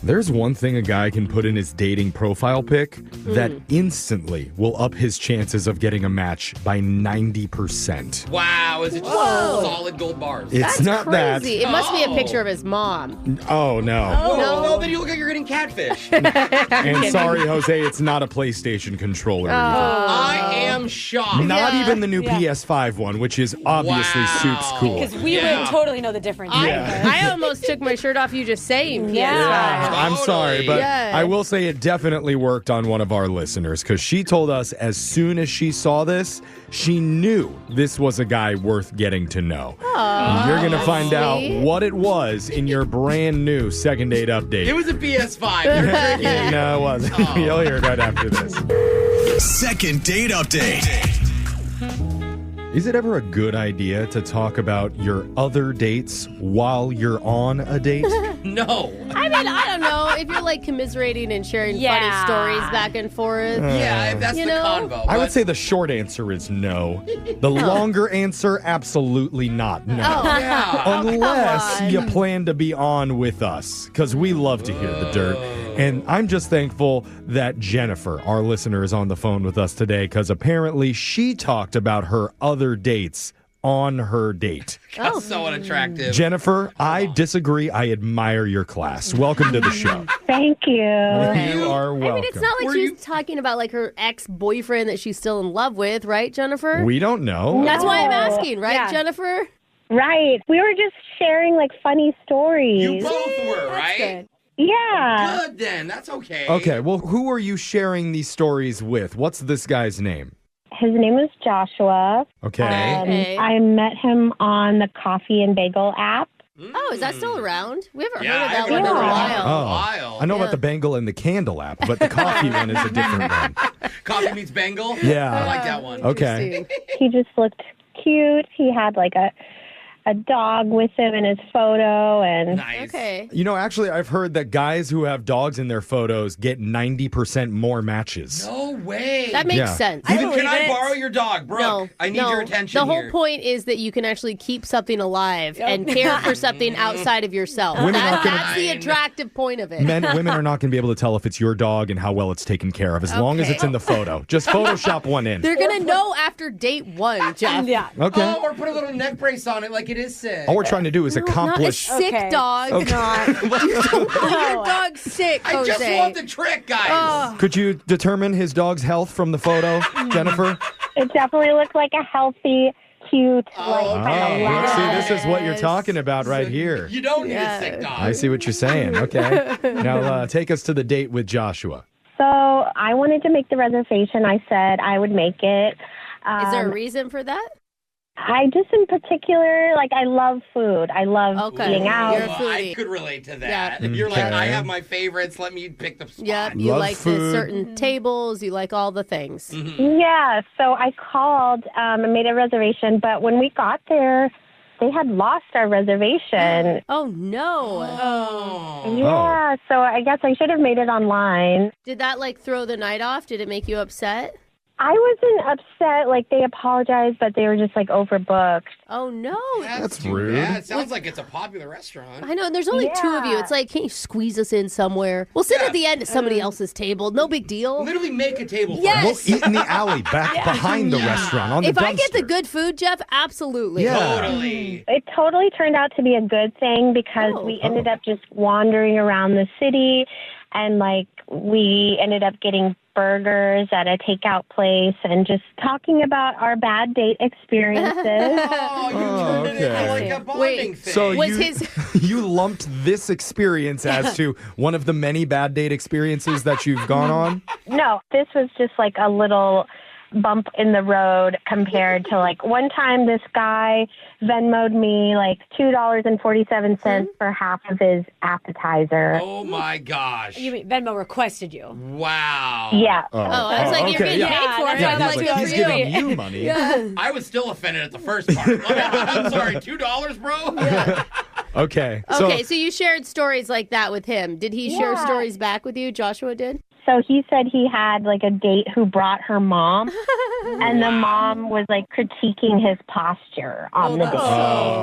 There's one thing a guy can put in his dating profile pic that instantly will up his chances of getting a match by 90%. Wow, is it just solid gold bars? It's That's not crazy. that. It must be a picture of his mom. Oh, no. Oh, No. then you look like you're getting catfish. And sorry, Jose, it's not a PlayStation controller either. I am shocked. Not Yeah. even the new Yeah. PS5 one, which is obviously Wow. Soup's cool. Because we would totally know the difference. I almost took my shirt off you just saying Yeah. PS5. I'm sorry, but Yeah. I will say it definitely worked on one of our listeners because she told us as soon as she saw this, she knew this was a guy worth getting to know. You're going to find out what it was in your brand new second date update. It was a PS5. You were drinking it. No, it wasn't. You'll hear it right after this. Second date update. Is it ever a good idea to talk about your other dates while you're on a date? No. I mean, I don't know. If you're like commiserating and sharing funny stories back and forth. Yeah, if that's You the know? convo. I would but- say the short answer is no. The longer answer, absolutely not. No. Yeah. Unless on. you plan to be on with us, because we love to hear the dirt. And I'm just thankful that Jennifer, our listener, is on the phone with us today, because apparently she talked about her other dates on her date. That's so unattractive. Jennifer, I disagree. I admire your class. Welcome to the show. Thank you. You are welcome. I mean, it's not like she's talking about like her ex-boyfriend that she's still in love with, right, Jennifer? We don't know. That's why I'm asking, right, Yeah. Jennifer? Right. We were just sharing like funny stories. You both were, right? Good. Yeah. Good then. That's okay. Okay, well, who are you sharing these stories with? What's this guy's name? His name is Joshua. Okay. Okay. I met him on the Coffee and Bagel app. Oh, is that still around? We haven't Yeah, heard of that I one in a haven't heard while. that. Oh, While. I know Yeah. about the Bangle and the Candle app, but the coffee one is a different one. Coffee meets Bengal. Yeah. I like that one. Okay. Interesting. He just looked cute. He had like a dog with him in his photo, and Nice. Okay. You know, actually, I've heard that guys who have dogs in their photos get 90% more matches. No way. That makes sense. Can I borrow your dog, Brooke? No, I need your attention The whole here. point is that you can actually keep something alive and care for something outside of yourself. That's the attractive point of it. Women are not going to be able to tell if it's your dog and how well it's taken care of as long as it's in the photo. Just Photoshop one in. They're going to know after date 1, Jeff. Yeah. Okay. Oh, or put a little neck brace on it like it is sick. All we're trying to do is accomplish. Not a sick dog. Okay. You don't want your dog sick, I Jose. just want the trick, guys. Could you determine his dog's health from the photo, Jennifer? It definitely looked like a healthy, cute, See, this is what you're talking about right here. You don't need a sick dog. I see what you're saying. Okay. Now, take us to the date with Joshua. So I wanted to make the reservation. I said I would make it. Is there a reason for that? I just in particular, I love food. I love eating out. You're a foodie. I could relate to that. Yeah. You're like, I have my favorites. Let me pick the spot. Yep, you like the certain tables. You like all the things. Yeah, so I called and made a reservation, but when we got there, they had lost our reservation. Oh, no. Yeah, so I guess I should have made it online. Did that, throw the night off? Did it make you upset? I wasn't upset. They apologized, but they were just, overbooked. Oh, no. That's rude. Yeah, it sounds like it's a popular restaurant. I know, and there's only 2 of you. It's like, can you squeeze us in somewhere? We'll sit at the end at somebody else's table. No big deal. Literally make a table for Yes. us. We'll eat in the alley back behind the restaurant on the If dumpster. I get the good food, Jeff, absolutely. Yeah. Totally. It totally turned out to be a good thing because we ended up just wandering around the city and we ended up getting burgers at a takeout place and just talking about our bad date experiences. Turned it into like a bonding thing. So Was you lumped this experience as to one of the many bad date experiences that you've gone on? No, this was just a little bump in the road compared to one time this guy Venmo'd me $2.47 for half of his appetizer. Oh my gosh. You mean Venmo requested you? Wow. Yeah. I was like, you're getting paid for it. Yeah, I'm he's like, like, he's for you. giving you money. I was still offended at the first part. I'm sorry, $2, bro? Okay. So you shared stories like that with him. Did he share stories back with you? Joshua did? So he said he had a date who brought her mom, and the mom was critiquing his posture on the date. So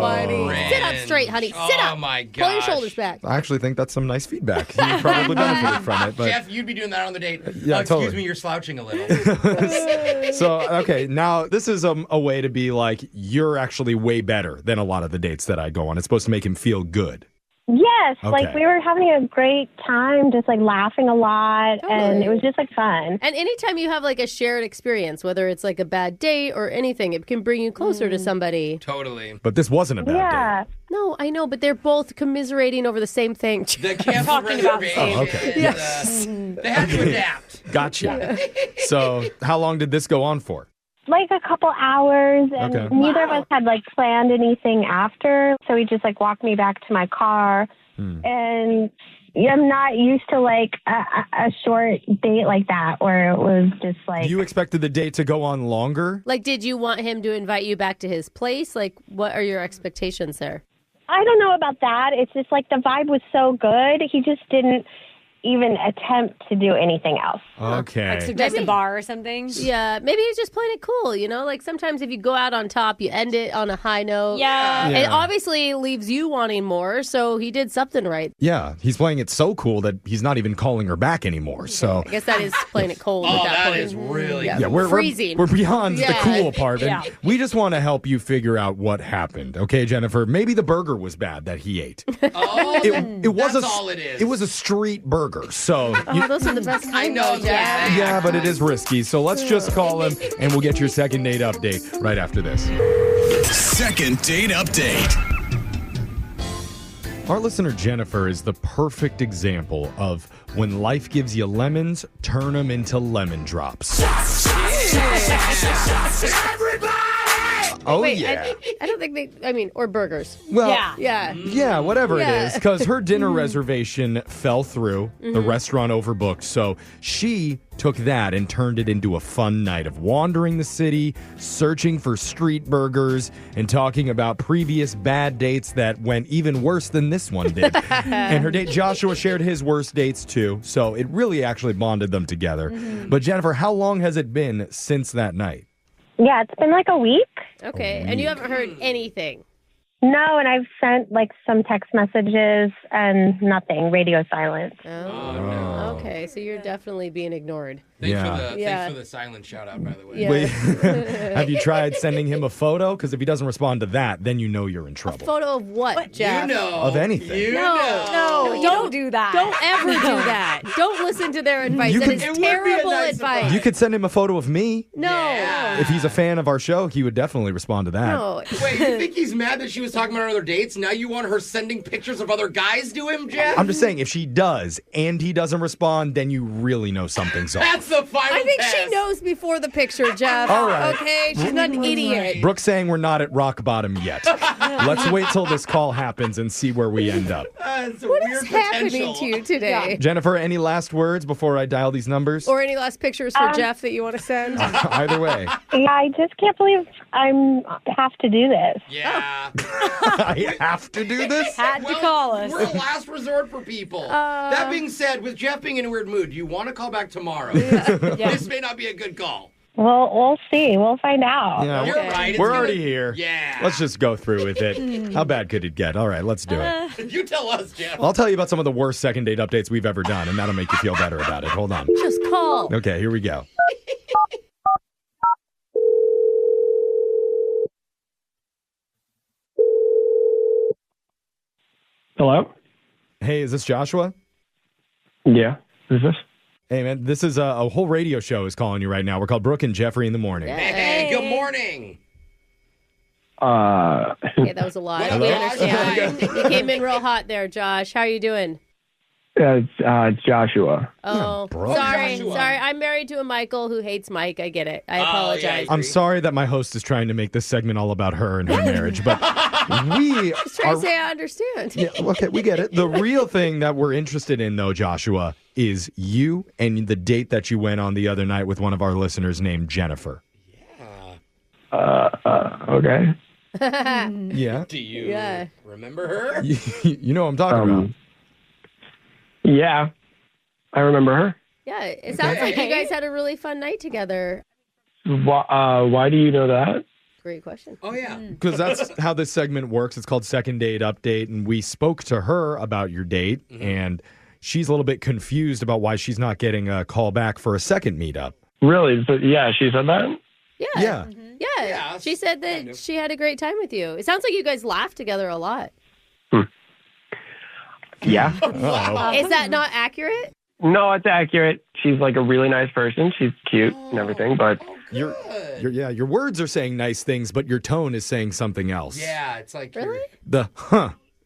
funny. Sit up straight, honey. Sit up. Oh my gosh. Pull your shoulders back. I actually think that's some nice feedback. You probably benefited from it. But Jeff, you'd be doing that on the date. Yeah, Excuse totally. me, you're slouching a little. So, okay, now this is a way to be you're actually way better than a lot of the dates that I go on. It's supposed to make him feel good. Yes, Okay. we were having a great time, just laughing a lot, and it was just fun. And anytime you have a shared experience, whether it's a bad date or anything, it can bring you closer to somebody. Totally. But this wasn't a bad date. No, I know, but they're both commiserating over the same thing. The cancel reservation. Oh, okay. Yes. They had to adapt. Gotcha. So, how long did this go on for? A couple hours, and Okay. neither of us had planned anything after, so he just walked me back to my car, and I'm not used to a short date like that where it was just You expected the date to go on longer? Did you want him to invite you back to his place? What are your expectations there? I don't know about that. It's just the vibe was so good. He just didn't even attempt to do anything else. Okay. Suggest a bar or something? Yeah, maybe he's just playing it cool, sometimes if you go out on top, you end it on a high note. Yeah. It obviously leaves you wanting more, so he did something right. Yeah, he's playing it so cool that he's not even calling her back anymore. So I guess that is playing it cold at that point. That is really Yeah, we're freezing. We're beyond the Yeah. cool part, and Yeah. we just want to help you figure out what happened. Okay, Jennifer? Maybe the burger was bad that he ate. Oh, It was that's all it is. It was a street burger, so. Oh, those are the best kind. I know though, that. Yeah, but it is risky. So let's just call him, and we'll get your second date update right after this. Second date update. Our listener Jennifer is the perfect example of when life gives you lemons, turn them into lemon drops. Oh, Wait, yeah. I don't think or burgers. Well, Yeah. Yeah, whatever it Yeah. is, because her dinner reservation fell through. The restaurant overbooked. So she took that and turned it into a fun night of wandering the city, searching for street burgers, and talking about previous bad dates that went even worse than this one did. And her date Joshua shared his worst dates too. So it really actually bonded them together. But Jennifer, how long has it been since that night? Yeah, it's been like a week. Okay, and you haven't heard anything. No, and I've sent like some text messages and nothing, radio silence. Oh, no. Okay, so you're definitely being ignored. Thanks for the silent shout out, by the way. Yeah. Wait, have you tried sending him a photo? Because if he doesn't respond to that, then you know you're in trouble. Photo of what, Jeff? You know. Of anything. You No, know. no, Don't do that. Don't ever do that. Don't listen to their advice. That is It would be a terrible nice advice. surprise. You could send him a photo of me. No. Yeah. If he's a fan of our show, he would definitely respond to that. No. Wait, you think he's mad that she was talking about other dates? Now you want her sending pictures of other guys to him, Jeff? I'm just saying, if she does and he doesn't respond, then you really know something's off. That's the final I think test. she knows before the picture, Jeff. All right. Okay, she's not an idiot. Brooke's saying we're not at rock bottom yet. Let's wait till this call happens and see where we end up. It's a What weird is happening potential. to you today? Jennifer, any last words before I dial these numbers? Or any last pictures for Jeff that you want to send? Either way. Yeah, I just can't believe have to do this. Yeah. I have to do this? Had to call us. We're a last resort for people. That being said, with Jeff being in a weird mood, do you want to call back tomorrow? This may not be a good call. Well, we'll see. We'll find out. Yeah, You're right. It's we're gonna- already here. Yeah. Let's just go through with it. How bad could it get? All right, let's do it. You tell us, Jeff. I'll tell you about some of the worst second date updates we've ever done, and that'll make you feel better about it. Hold on. Just call. Okay, here we go. Hello? Hey, is this Joshua? Yeah. Who's this? Hey, man, this is a whole radio show is calling you right now. We're called Brooke and Jeffrey in the morning. Hey, good morning. Okay, that was a lot. Hello? We understand. You came in real hot there, Josh. How are you doing? It's Joshua. Oh, Brooke. sorry. Joshua. Sorry. I'm married to a Michael who hates Mike. I get it. I apologize. I'm sorry that my host is trying to make this segment all about her and her marriage, but we Just trying are. to say I understand. Yeah, okay, we get it. The real thing that we're interested in, though, Joshua, is you and the date that you went on the other night with one of our listeners named Jennifer. Okay. Yeah. Do you remember her? You know what I'm talking about. Yeah. I remember her. Yeah, it sounds like you guys had a really fun night together. Why do you know that? Great question. Oh, yeah. Because that's how this segment works. It's called Second Date Update, and we spoke to her about your date, and she's a little bit confused about why she's not getting a call back for a second meetup. Really? So, yeah, she said that? Yeah. Yeah. Yeah. She said that she had a great time with you. It sounds like you guys laughed together a lot. Yeah. Uh-oh. Is that not accurate? No, it's accurate. She's like a really nice person. She's cute and everything, but Your words are saying nice things, but your tone is saying something else. Yeah, it's like Really? The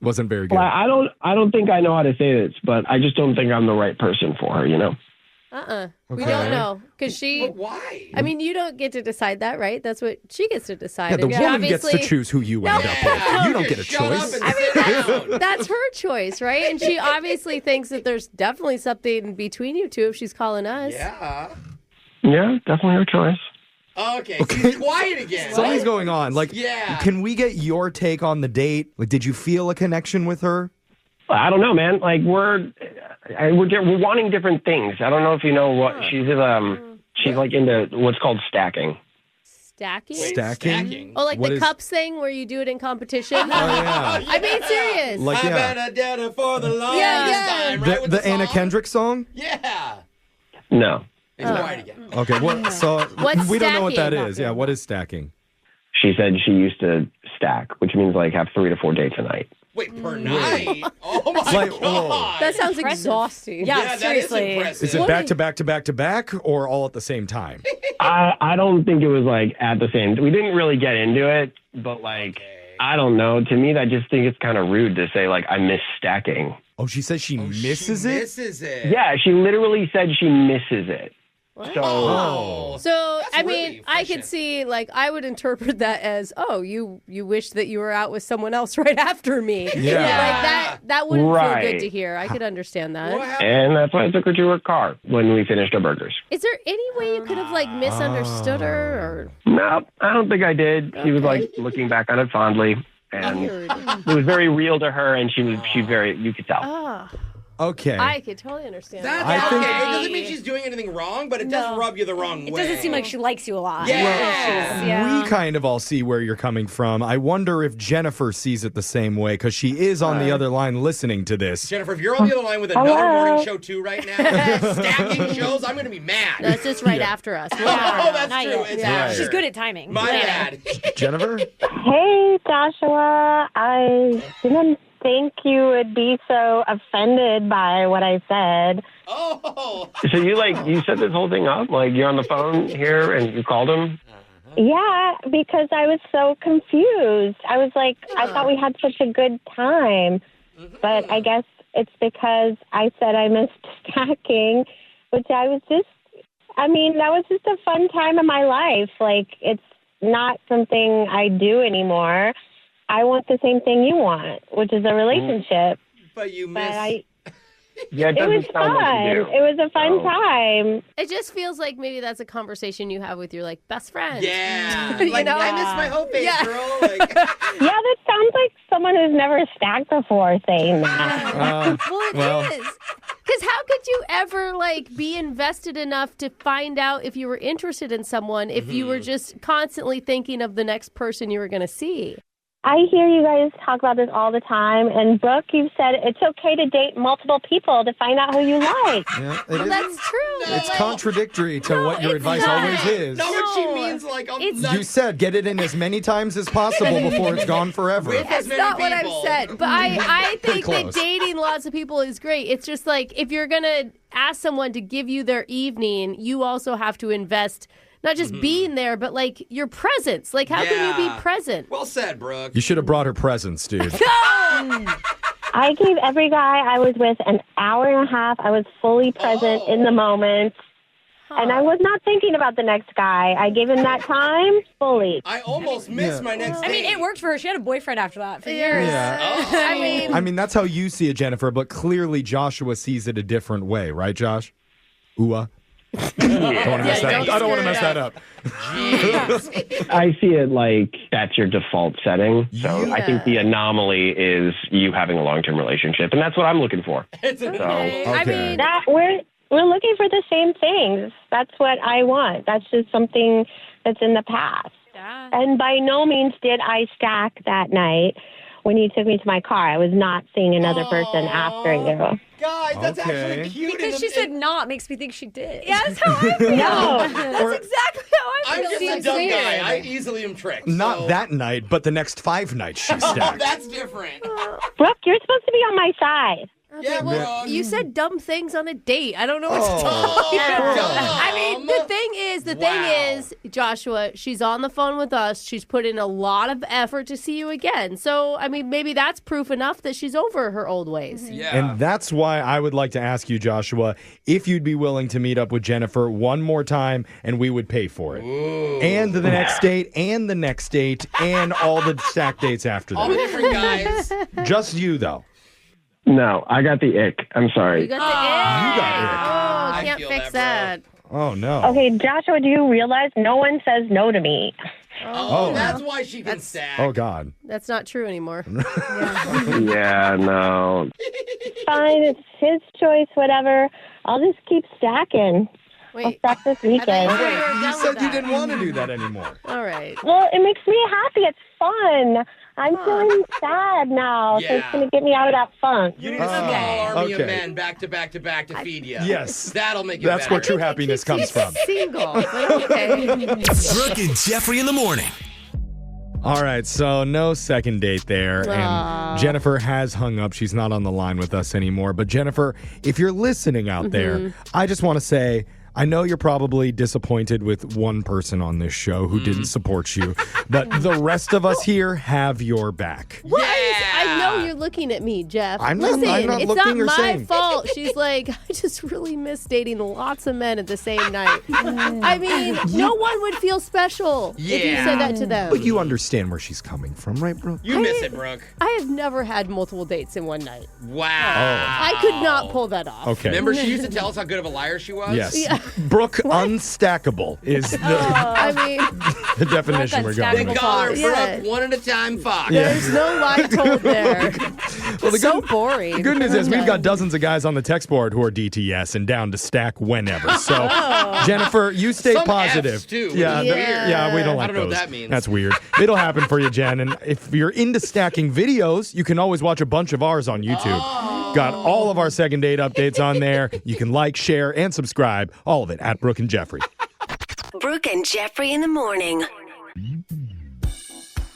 wasn't very good. well, I don't think I know how to say this, but I just don't think I'm the right person for her, you know? We Okay. don't know. Because she. But why? I mean, you don't get to decide that, right? That's what she gets to decide. Yeah, the And she woman gets to obviously- choose who you end up with. You don't get a Shut up choice. and I sit mean, down. that's her choice, right? And she obviously thinks that there's definitely something between you two if she's calling us. Yeah. Yeah, definitely her choice. Okay, she's quiet again. Something's going on. Like, Yeah. can we get your take on the date? Like, did you feel a connection with her? I don't know, man. Like we're wanting different things. I don't know if you know what she's like into what's called stacking. Stacking? Stacking? Oh, like What the is- cups thing where you do it in competition? Oh, yeah. I mean, serious. Like, I yeah. bet I did it for the longest Yeah. time, right? with The Anna song? Kendrick song? Yeah. No. It's quiet again. Okay, so What's we don't know what that stacking? is. Yeah, what is stacking? She said she used to stack, which means like have 3 to 4 dates a night. Wait, per night? Oh my Like, god. That sounds exhausting. Yeah, Yeah, that is seriously. impressive. Is it back to back to back to back or all at the same time? I don't think it was like at the same. We didn't really get into it, but like I don't know. To me, I just think it's kind of rude to say like I miss stacking. Oh, she says she misses She it? misses it. Yeah, she literally said she misses it. So I mean, really I could see, like, I would interpret that as, oh, you wish that you were out with someone else right after me. Yeah. Like that wouldn't feel Right. good to hear. I could understand that. And that's why I took her to her car when we finished our burgers. Is there any way you could have, like, misunderstood her? Or No, I don't think I did. She was like looking back on it fondly, and it was very real to her, and she very, you could tell. Oh, Okay. I could totally understand That's that. okay. It doesn't mean she's doing anything wrong, but it does rub you the wrong It way. doesn't seem like she likes you a lot. Yeah. We kind of all see where you're coming from. I wonder if Jennifer sees it the same way, because she is on the other line listening to this. Jennifer, if you're on the other line with another morning show too right now, stacking shows, I'm going to be mad. That's just right after us. We'll never Oh, know. that's Not true. yet. It's Yeah. after. She's good at timing. My Yeah. bad. Jennifer? Hey, Joshua. I didn't think you would be so offended by what I said. Oh. So you set this whole thing up? Like, you're on the phone here and you called him? Yeah, because I was so confused. I was like, I thought we had such a good time. But I guess it's because I said I missed stacking, which that was just a fun time in my life. Like, it's not something I do anymore. I want the same thing you want, which is a relationship. But you But missed. Yeah, it it was doesn't sound fun. like you do. It was a fun time. It just feels like maybe that's a conversation you have with your, like, best friend. Yeah. You Like, know? I missed my whole face, Yeah. girl. Like, Yeah, that sounds like someone who's never stacked before saying that. Well, it is. Because how could you ever, like, be invested enough to find out if you were interested in someone if you were just constantly thinking of the next person you were going to see? I hear you guys talk about this all the time. And Brooke, you've said it's okay to date multiple people to find out who you like. Yeah, Well, that's true. It's Like, contradictory to what your it's advice not. always is. know what she means? Like, You said get it in as many times as possible before it's gone forever. With as That's many not what I've people. said. But I think that close. dating lots of people is great. It's just like if you're going to ask someone to give you their evening, you also have to invest not just being there, but like your presence. Like, how can you be present? Well said, Brooke. You should have brought her presents, dude. I gave every guy I was with an hour and a half. I was fully present in the moment. And I was not thinking about the next guy. I gave him that time fully. I almost missed my next I mean, date. it worked for her. She had a boyfriend after that for years. Yeah. I mean, that's how you see it, Jennifer, but clearly Joshua sees it a different way, right, Josh? Ooh. I don't want to mess that up. I see it like that's your default setting. So I think the anomaly is you having a long-term relationship, and that's what I'm looking for. It's an I mean, That we're looking for the same things. That's what I want. That's just something that's in the past. Yeah. And by no means did I stack that night when you took me to my car. I was not seeing another person after you. Guys, that's Okay. actually cute. Because she said not makes me think she did. yeah, that's how I feel. No. That's exactly how I I'm feel. just a Seems dumb weird. guy. I easily am tricked. Not so. that night, but the next 5 nights she Oh, stacked. that's different. Brooke, you're supposed to be on my side. Yeah, Well, Brooke. you said dumb things on a date. I don't know what to tell Oh, you. dumb. I mean, the thing is, Joshua, she's on the phone with us. She's put in a lot of effort to see you again. So, I mean, maybe that's proof enough that she's over her old ways. Yeah. And that's why I would like to ask you, Joshua, if you'd be willing to meet up with Jennifer one more time and we would pay for it. And the next date and the next date and all the stack dates after All the that. different guys. Just you, though. No, I got the ick. I'm sorry. You got the ick. You got it. Oh, I can't feel fix that, that. Oh, no. Okay, Joshua, do you realize no one says no to me? Oh, that's why she can stack. Oh, God. That's not true anymore. Yeah, no. Fine, it's his choice, whatever. I'll just keep stacking. I'll Wait. stack this weekend. You said you didn't want to do that anymore. All right. Well, it makes me happy. It's fun. I'm feeling sad now, so it's Yeah. going to get me out of that funk. You need a small army of okay. men back to back to back to feed you. Yes. That'll make you That's better. where true happiness comes from. Single. But okay. Brooke and Jeffrey in the morning. All right, so no second date there. And Jennifer has hung up. She's not on the line with us anymore. But Jennifer, if you're listening out there, I just want to say, I know you're probably disappointed with one person on this show who didn't support you, but the rest of us here have your back. I know how you're looking at me, Jeff. I'm Listen, not it's looking not or my saying. fault. She's like, I just really miss dating lots of men at the same night. I mean, no one would feel special if you said that to them. But you understand where she's coming from, right, Brooke? You miss it, Brooke. I have never had multiple dates in one night. Wow. I could not pull that off. Okay. Remember, she used to tell us how good of a liar she was? Yes. Yeah. Brooke unstackable is I mean, the definition we're going They with. call her Yeah. Brooke one at a time Fox. there's no lie told there. Well, the So boring. The good news is we've got dozens of guys on the text board who are DTS and down to stack whenever. So, Jennifer, you stay Some positive. Fs, too. Yeah, Weird. yeah, we don't like I don't know what those. that means. That's weird. It'll happen for you, Jen. And if you're into stacking videos, you can always watch a bunch of ours on YouTube. Got all of our second date updates on there. You can like, share, and subscribe. All of it at Brooke and Jeffrey. Brooke and Jeffrey in the morning.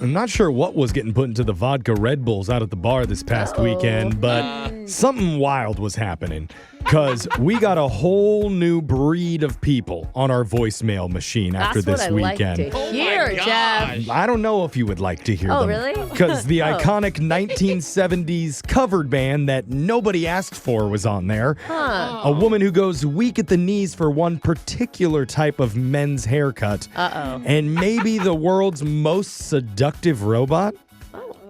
I'm not sure what was getting put into the vodka Red Bulls out at the bar this past weekend, but something wild was happening. Because we got a whole new breed of people on our voicemail machine after That's this what I weekend. like to hear, Jeff. I don't know if you would like to hear Oh, them. really? Because the iconic 1970s covered band that nobody asked for was on there. Huh. A woman who goes weak at the knees for one particular type of men's haircut. Uh-oh. And maybe the world's most seductive robot.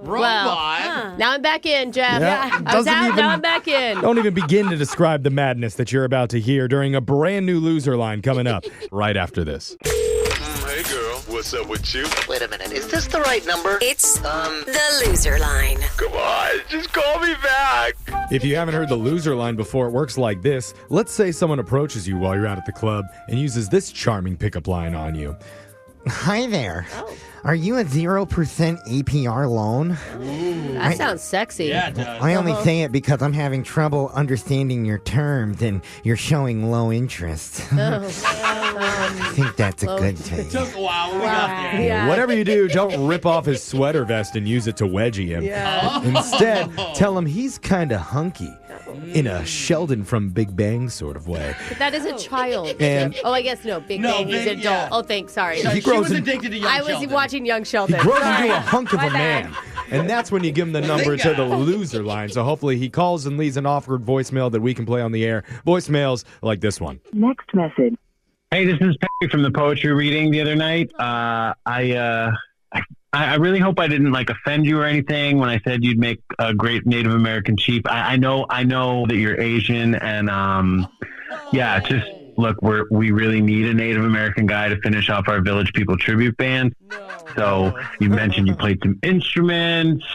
Robot? Now I'm back in, Jeff. Yeah. I was Doesn't out, even- now I'm back in. Don't even begin to describe the madness that you're about to hear during a brand new loser line coming up right after this. Hey, girl. What's up with you? Wait a minute. Is this the right number? It's the loser line. Come on. Just call me back. If you haven't heard the loser line before, it works like this. Let's say someone approaches you while you're out at the club and uses this charming pickup line on you. Hi there. Are you a 0% APR loan? That sounds sexy. Yeah, it does. I only say it because I'm having trouble understanding your terms and you're showing low interest. I think that's a good thing. Took a while. We got there. Yeah. Whatever you do, don't rip off his sweater vest and use it to wedgie him. Yeah. Instead, tell him he's kind of hunky in a Sheldon from Big Bang sort of way. But that is a child. And- oh, I guess no. Big No, Bang, he's Big- adult. yeah. Oh, thanks. Sorry. He She grows was in- addicted to young I was Sheldon. watching Young He Sheldon. grows Sorry. into a hunk of My a bad. man. And that's when you give him the number to the loser line. So hopefully he calls and leaves an offered voicemail that we can play on the air. Voicemails like this one. Next message. Hey, this is Perry from the poetry reading the other night. I really hope I didn't offend you or anything when I said you'd make a great Native American chief. I know that you're Asian, and just look, we really need a Native American guy to finish off our Village People tribute band. So you mentioned you played some instruments,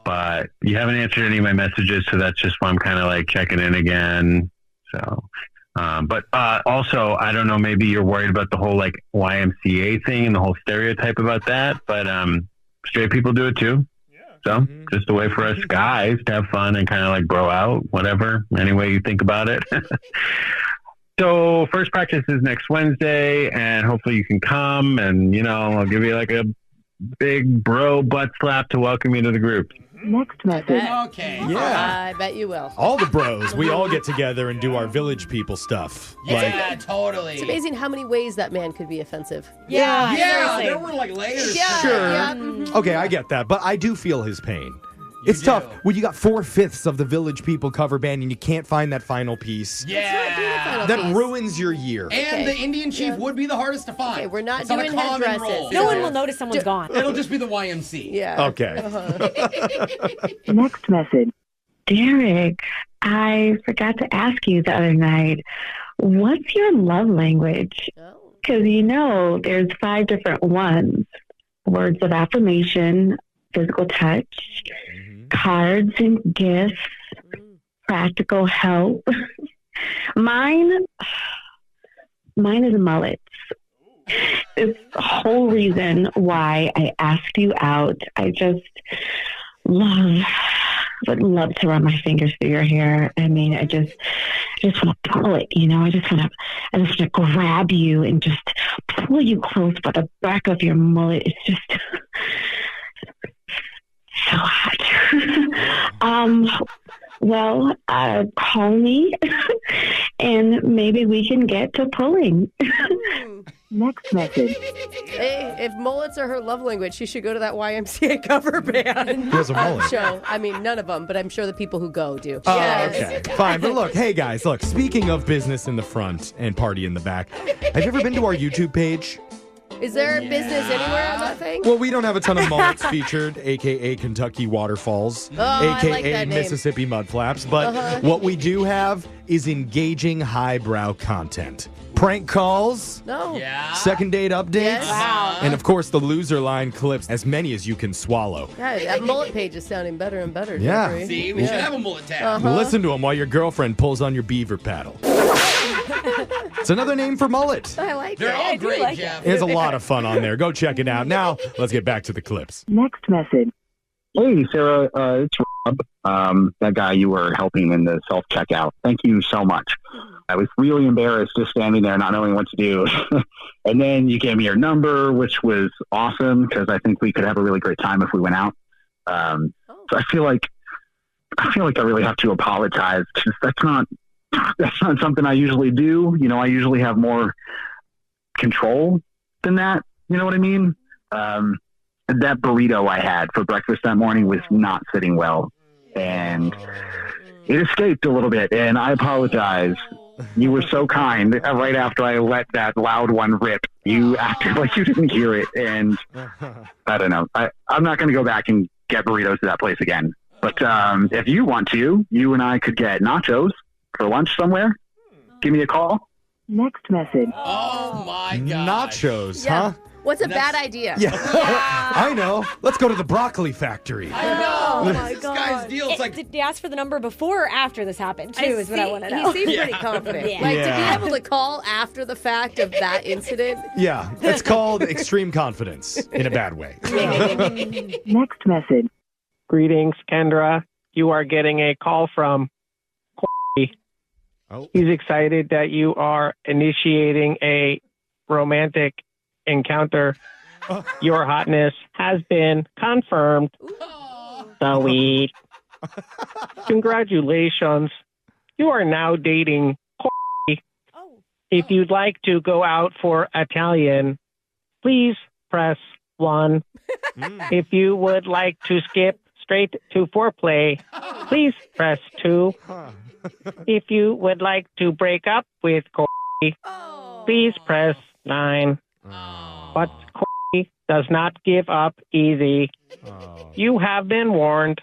but you haven't answered any of my messages, so that's just why I'm kind of checking in again. So. But also, I don't know, maybe you're worried about the whole YMCA thing and the whole stereotype about that, but straight people do it too. So just a way for us guys to have fun and kind of bro out, whatever, any way you think about it. So first practice is next Wednesday, and hopefully you can come, and I'll give you a big bro butt slap to welcome you to the group. Next message. Okay. Yeah. I bet you will. All the bros, we all get together and do our Village People stuff. Yeah, totally. It's amazing how many ways that man could be offensive. Yeah. Yeah, seriously. there were layers. Yeah. Sure. Yeah. Okay, I get that, but I do feel his pain. It's tough when you got 4/5 of the Village People cover band and you can't find that final piece. Yeah. That ruins your year. And the Indian chief would be the hardest to find. Okay, we're not It's not a doing common headdresses. role. No one will notice someone's gone. It'll just be the YMC. Yeah. Okay. Next message. Derek, I forgot to ask you the other night, what's your love language? Because there's 5 different ones. Words of affirmation, physical touch, cards and gifts, practical help. Mine is mullets. It's the whole reason why I asked you out. I just would love to run my fingers through your hair. I mean, I just want to pull it, I just want to grab you and just pull you close by the back of your mullet. It's just so hot. Call me and maybe we can get to pulling. Next message. Hey, if mullets are her love language, she should go to that YMCA cover band. Who has a mullet? Show. I mean, none of them, but I'm sure the people who go do. Oh, Yes. okay. Fine. But look, hey guys, look, speaking of business in the front and party in the back, have you ever been to our YouTube page? Is there business anywhere on that thing? Well, we don't have a ton of mullets featured, a.k.a. Kentucky Waterfalls, I a.k.a. like that name. Mississippi Mudflaps. But what we do have is engaging highbrow content. Prank calls, No. second date updates, Yes. Wow. and of course the loser line clips, as many as you can swallow. God, that mullet page is sounding better and better. Yeah. Jeffrey. See, we should have a mullet tab. Listen to them while your girlfriend pulls on your beaver paddle. It's another name for mullet. I like They're it. all great, Jeff. There's a lot of fun on there. Go check it out. Now, let's get back to the clips. Next message. Hey, Sarah, it's Rob, that guy you were helping in the self-checkout. Thank you so much. I was really embarrassed just standing there not knowing what to do. And then you gave me your number, which was awesome because I think we could have a really great time if we went out. So I feel like I really have to apologize because that's not something I usually do. You know, I usually have more control than that. You know what I mean? That burrito I had for breakfast that morning was not sitting well, and it escaped a little bit, and I apologize. You were so kind. Right after I let that loud one rip, you acted like you didn't hear it, and I don't know. I'm not going to go back and get burritos to that place again. But if you want to, you and I could get nachos for lunch somewhere. Give me a call. Next message. Oh, my God. Nachos, Yeah. huh? What's a bad idea? Yeah. I know. Let's go to the broccoli factory. I know. Oh, my This God. guy's deal. It's like, Did he ask for the number before or after this happened, too, is what I want to know. He seemed pretty confident. Yeah. Like, to Yeah. be able to call after the fact of that incident. Yeah, it's called extreme confidence in a bad way. Next message. Greetings, Kendra. You are getting a call from Corey. Oh. He's excited that you are initiating a romantic encounter. Your hotness has been confirmed. Sweet. Congratulations. You are now dating Corey. If you'd like to go out for Italian, please press 1. If you would like to skip straight to foreplay, please press 2. If you would like to break up with Corey, please press 9. But Corey does not give up easy. You have been warned.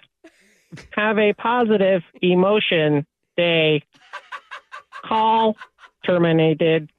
Have a positive emotion day. Call terminated.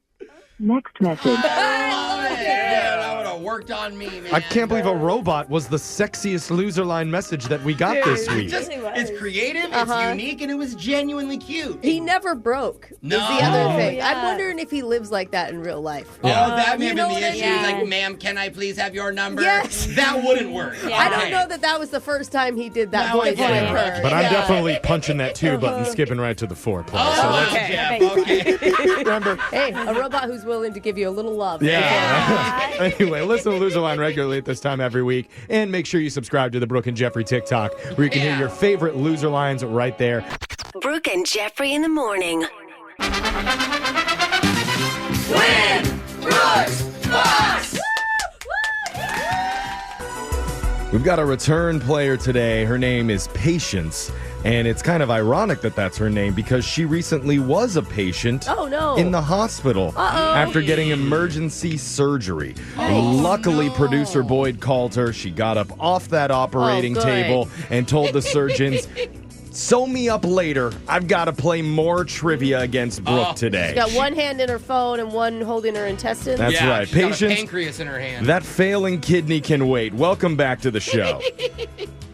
Next message. that would have worked on me, man. I can't believe a robot was the sexiest loser line message that we got this week. It's creative, it's unique, and it was genuinely cute. He never broke. No. Is the other thing. Yeah. I'm wondering if he lives like that in real life. Oh, that may You have know been the what I issue. mean? Like, ma'am, can I please have your number? Yes. That wouldn't work. I don't know that was the first time he did that No, voice it didn't. with her. But I'm Yeah. definitely punching that 2 button, skipping right to the foreplay. So Oh, let's Jeff, okay. remember. Hey, a robot who's willing to give you a little love. Yeah. Anyway, listen to Loser Line regularly at this time every week. And make sure you subscribe to the Brooke and Jeffrey TikTok, where you can hear your favorite loser lines right there. Brooke and Jeffrey in the morning. Win! Brooks! Box! We've got a return player today. Her name is Patience. And it's kind of ironic that that's her name because she recently was a patient Oh, no. in the hospital after getting emergency surgery. Luckily, producer Boyd called her. She got up off that operating good. table and told the surgeons, sew me up later. I've got to play more trivia against Brooke today. She's got one hand in her phone and one holding her intestines. That's right. She's got a Patience, pancreas in her hand. that failing kidney can wait. Welcome back to the show.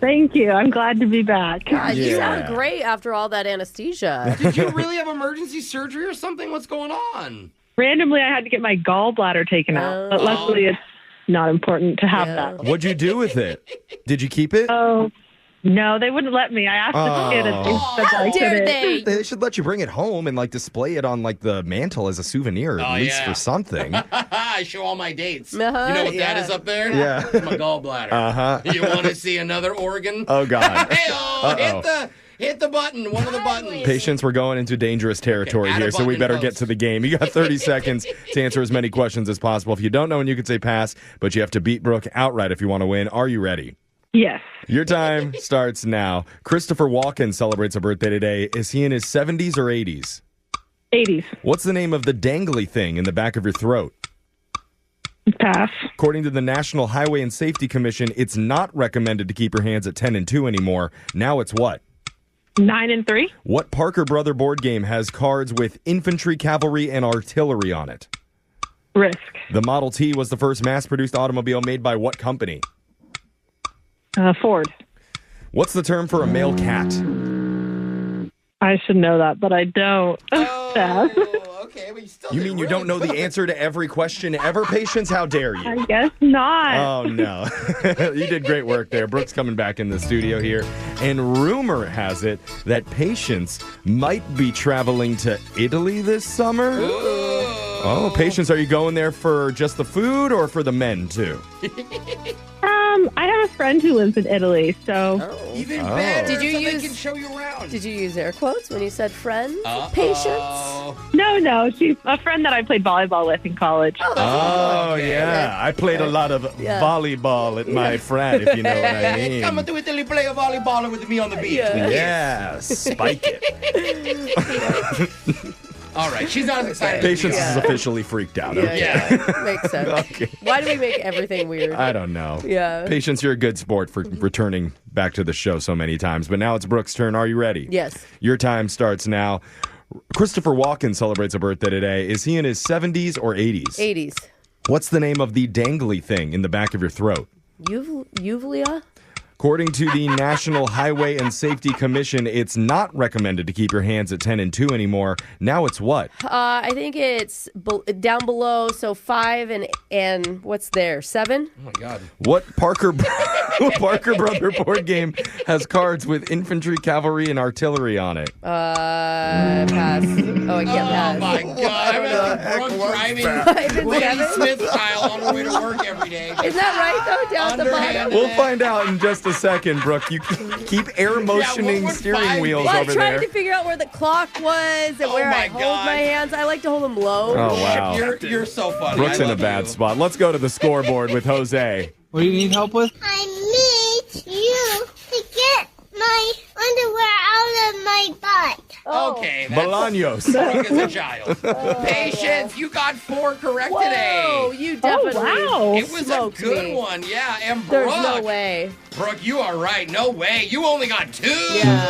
Thank you. I'm glad to be back. God, you Yeah. sound great after all that anesthesia. Did you really have emergency surgery or something? What's going on? Randomly, I had to get my gallbladder taken out, but luckily it's not important to have that. What'd you do with it? Did you keep it? Oh, no, they wouldn't let me. I asked the kid and they said that I couldn't. They should let you bring it home and like display it on like the mantle as a souvenir, at least for something. I show all my dates. Uh-huh, You know what yeah. that is up there? Yeah. It's my gallbladder. Uh-huh. You want to see another organ? Oh, God. Hey-oh, Hit the button. One of the buttons. Patience, we're going into dangerous territory add a here, so we button better in get post. to the game. You got 30 seconds to answer as many questions as possible. If you don't know, and you can say pass, but you have to beat Brooke outright if you want to win. Are you ready? Yes. Your time starts now. Christopher Walken celebrates a birthday today. Is he in his 70s or 80s? 80s. What's the name of the dangly thing in the back of your throat? Pass. According to the National Highway and Safety Commission, it's not recommended to keep your hands at 10 and 2 anymore. Now it's what? 9 and 3. What Parker Brother board game has cards with infantry, cavalry, and artillery on it? Risk. The Model T was the first mass-produced automobile made by what company? Ford. What's the term for a male cat? I should know that, but I don't. Pass. Okay, but you still You mean you don't know the answer to every question ever, Patience? How dare you? I guess not. Oh, no. You did great work there. Brooke's coming back in the studio here. And rumor has it that Patience might be traveling to Italy this summer. Oh, Patience, are you going there for just the food or for the men, too? I have a friend who lives in Italy, so. Even better. Did you so they use- can show you around. Did you use air quotes when you said friends? Patience? No, she's a friend that I played volleyball with in college. Oh, yeah. I played a lot of Yeah. volleyball at my frat, if you know what I mean. Come to Italy, play a volleyball with me on the beach. Yeah, spike it. All right, she's not as excited. Patience as is we are. officially freaked out. Yeah, Okay. yeah. Makes sense. Okay. Why do we make everything weird? I don't know. Yeah. Patience, you're a good sport for returning back to the show so many times. But now it's Brooke's turn. Are you ready? Yes. Your time starts now. Christopher Walken celebrates a birthday today. Is he in his 70s or 80s? 80s. What's the name of the dangly thing in the back of your throat? Uvlia? According to the National Highway and Safety Commission, it's not recommended to keep your hands at 10 and 2 anymore. Now it's what? I think it's down below, so 5 and what's there? 7? Oh, my God. What Parker Brother board game has cards with infantry, cavalry, and artillery on it? Pass. Oh, I can't pass. Oh, my God. I'm having Brooke driving 5 and Lady 7? Smith style on her way to work every day. Is that right, though? Down at the bottom? Underhanded. We'll find out in just a second, Brooke. You keep air motioning would steering 5 wheels Well, I'm over trying there. to figure out where the clock was and Oh where my I hold God. my hands. I like to hold them low. Oh, wow. You're so funny. Brooke's I in a love bad you. spot. Let's go to the scoreboard with Jose. What do you need help with? I need you to get my underwear out of my butt. Okay. That's Bolaños. Brooke is a child. Patience, you got 4 correct Whoa, today. you definitely It was a smoked good me. one. Yeah, and There's Brooke. no way. Brooke, you are right. No way. You only got 2. Yeah.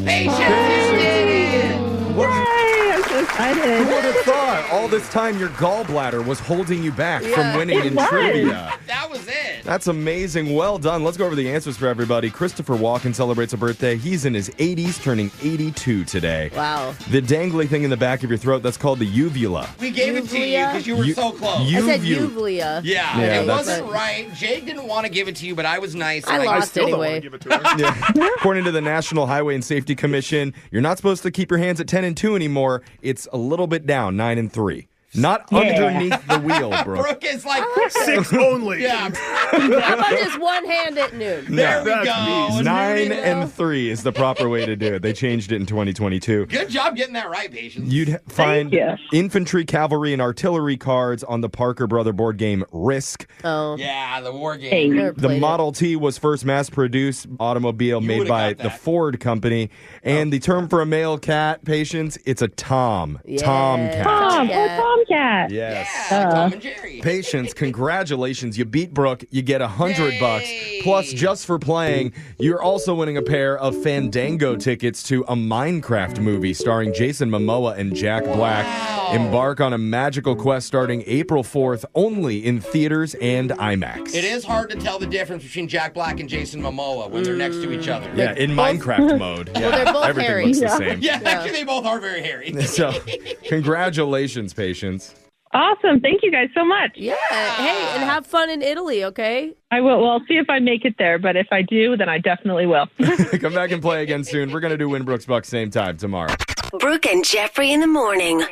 Patience, you did it. Yay, I'm so excited. Who would have thought all this time your gallbladder was holding you back from winning in was. trivia? That was it. That's amazing. Well done. Let's go over the answers for everybody. Christopher Walken celebrates a birthday. He's in his 80s, turning 82 today. Wow. The dangly thing in the back of your throat, that's called the uvula. We gave it to you because you were so close. I said uvula. Yeah, Yeah, it that's- wasn't right. Jake didn't want to give it to you, but I was nice. I and lost Still don't want anyway. to give it to her. Yeah. According to the National Highway and Safety Commission, you're not supposed to keep your hands at 10 and 2 anymore. It's a little bit down, 9 and 3. Not underneath the wheel, Brooke. Brooke is like 6 only. Yeah. How about just one hand at noon? There we That's go. 9 and 3 is the proper way to do it. They changed it in 2022. Good job getting that right, Patience. You'd find you. infantry, cavalry, and artillery cards on the Parker Brother board game Risk. Oh. Yeah, the war game. Hey. Never The played it. Model T was first mass-produced automobile You made would've by got the that. Ford company. And the term for a male cat, Patience, it's a tom. Yeah. Tomcat. Tomcat. Yes. Yeah, Tom and Jerry. Patience, congratulations. You beat Brooke. You get $100. Plus, just for playing, you're also winning a pair of Fandango tickets to a Minecraft movie starring Jason Momoa and Jack Black. Embark on a magical quest starting April 4th, only in theaters and IMAX. It is hard to tell the difference between Jack Black and Jason Momoa when they're next to each other. Yeah, in Minecraft mode. Yeah, they're both everything hairy. looks the same. Yeah, actually, they both are very hairy. So, congratulations, Patience. Awesome. Thank you guys so much. Yeah. Hey, and have fun in Italy, okay? I will. Well, I'll see if I make it there, but if I do, then I definitely will. Come back and play again soon. We're going to do Winbrook's Bucks same time tomorrow. Brooke and Jeffrey in the morning.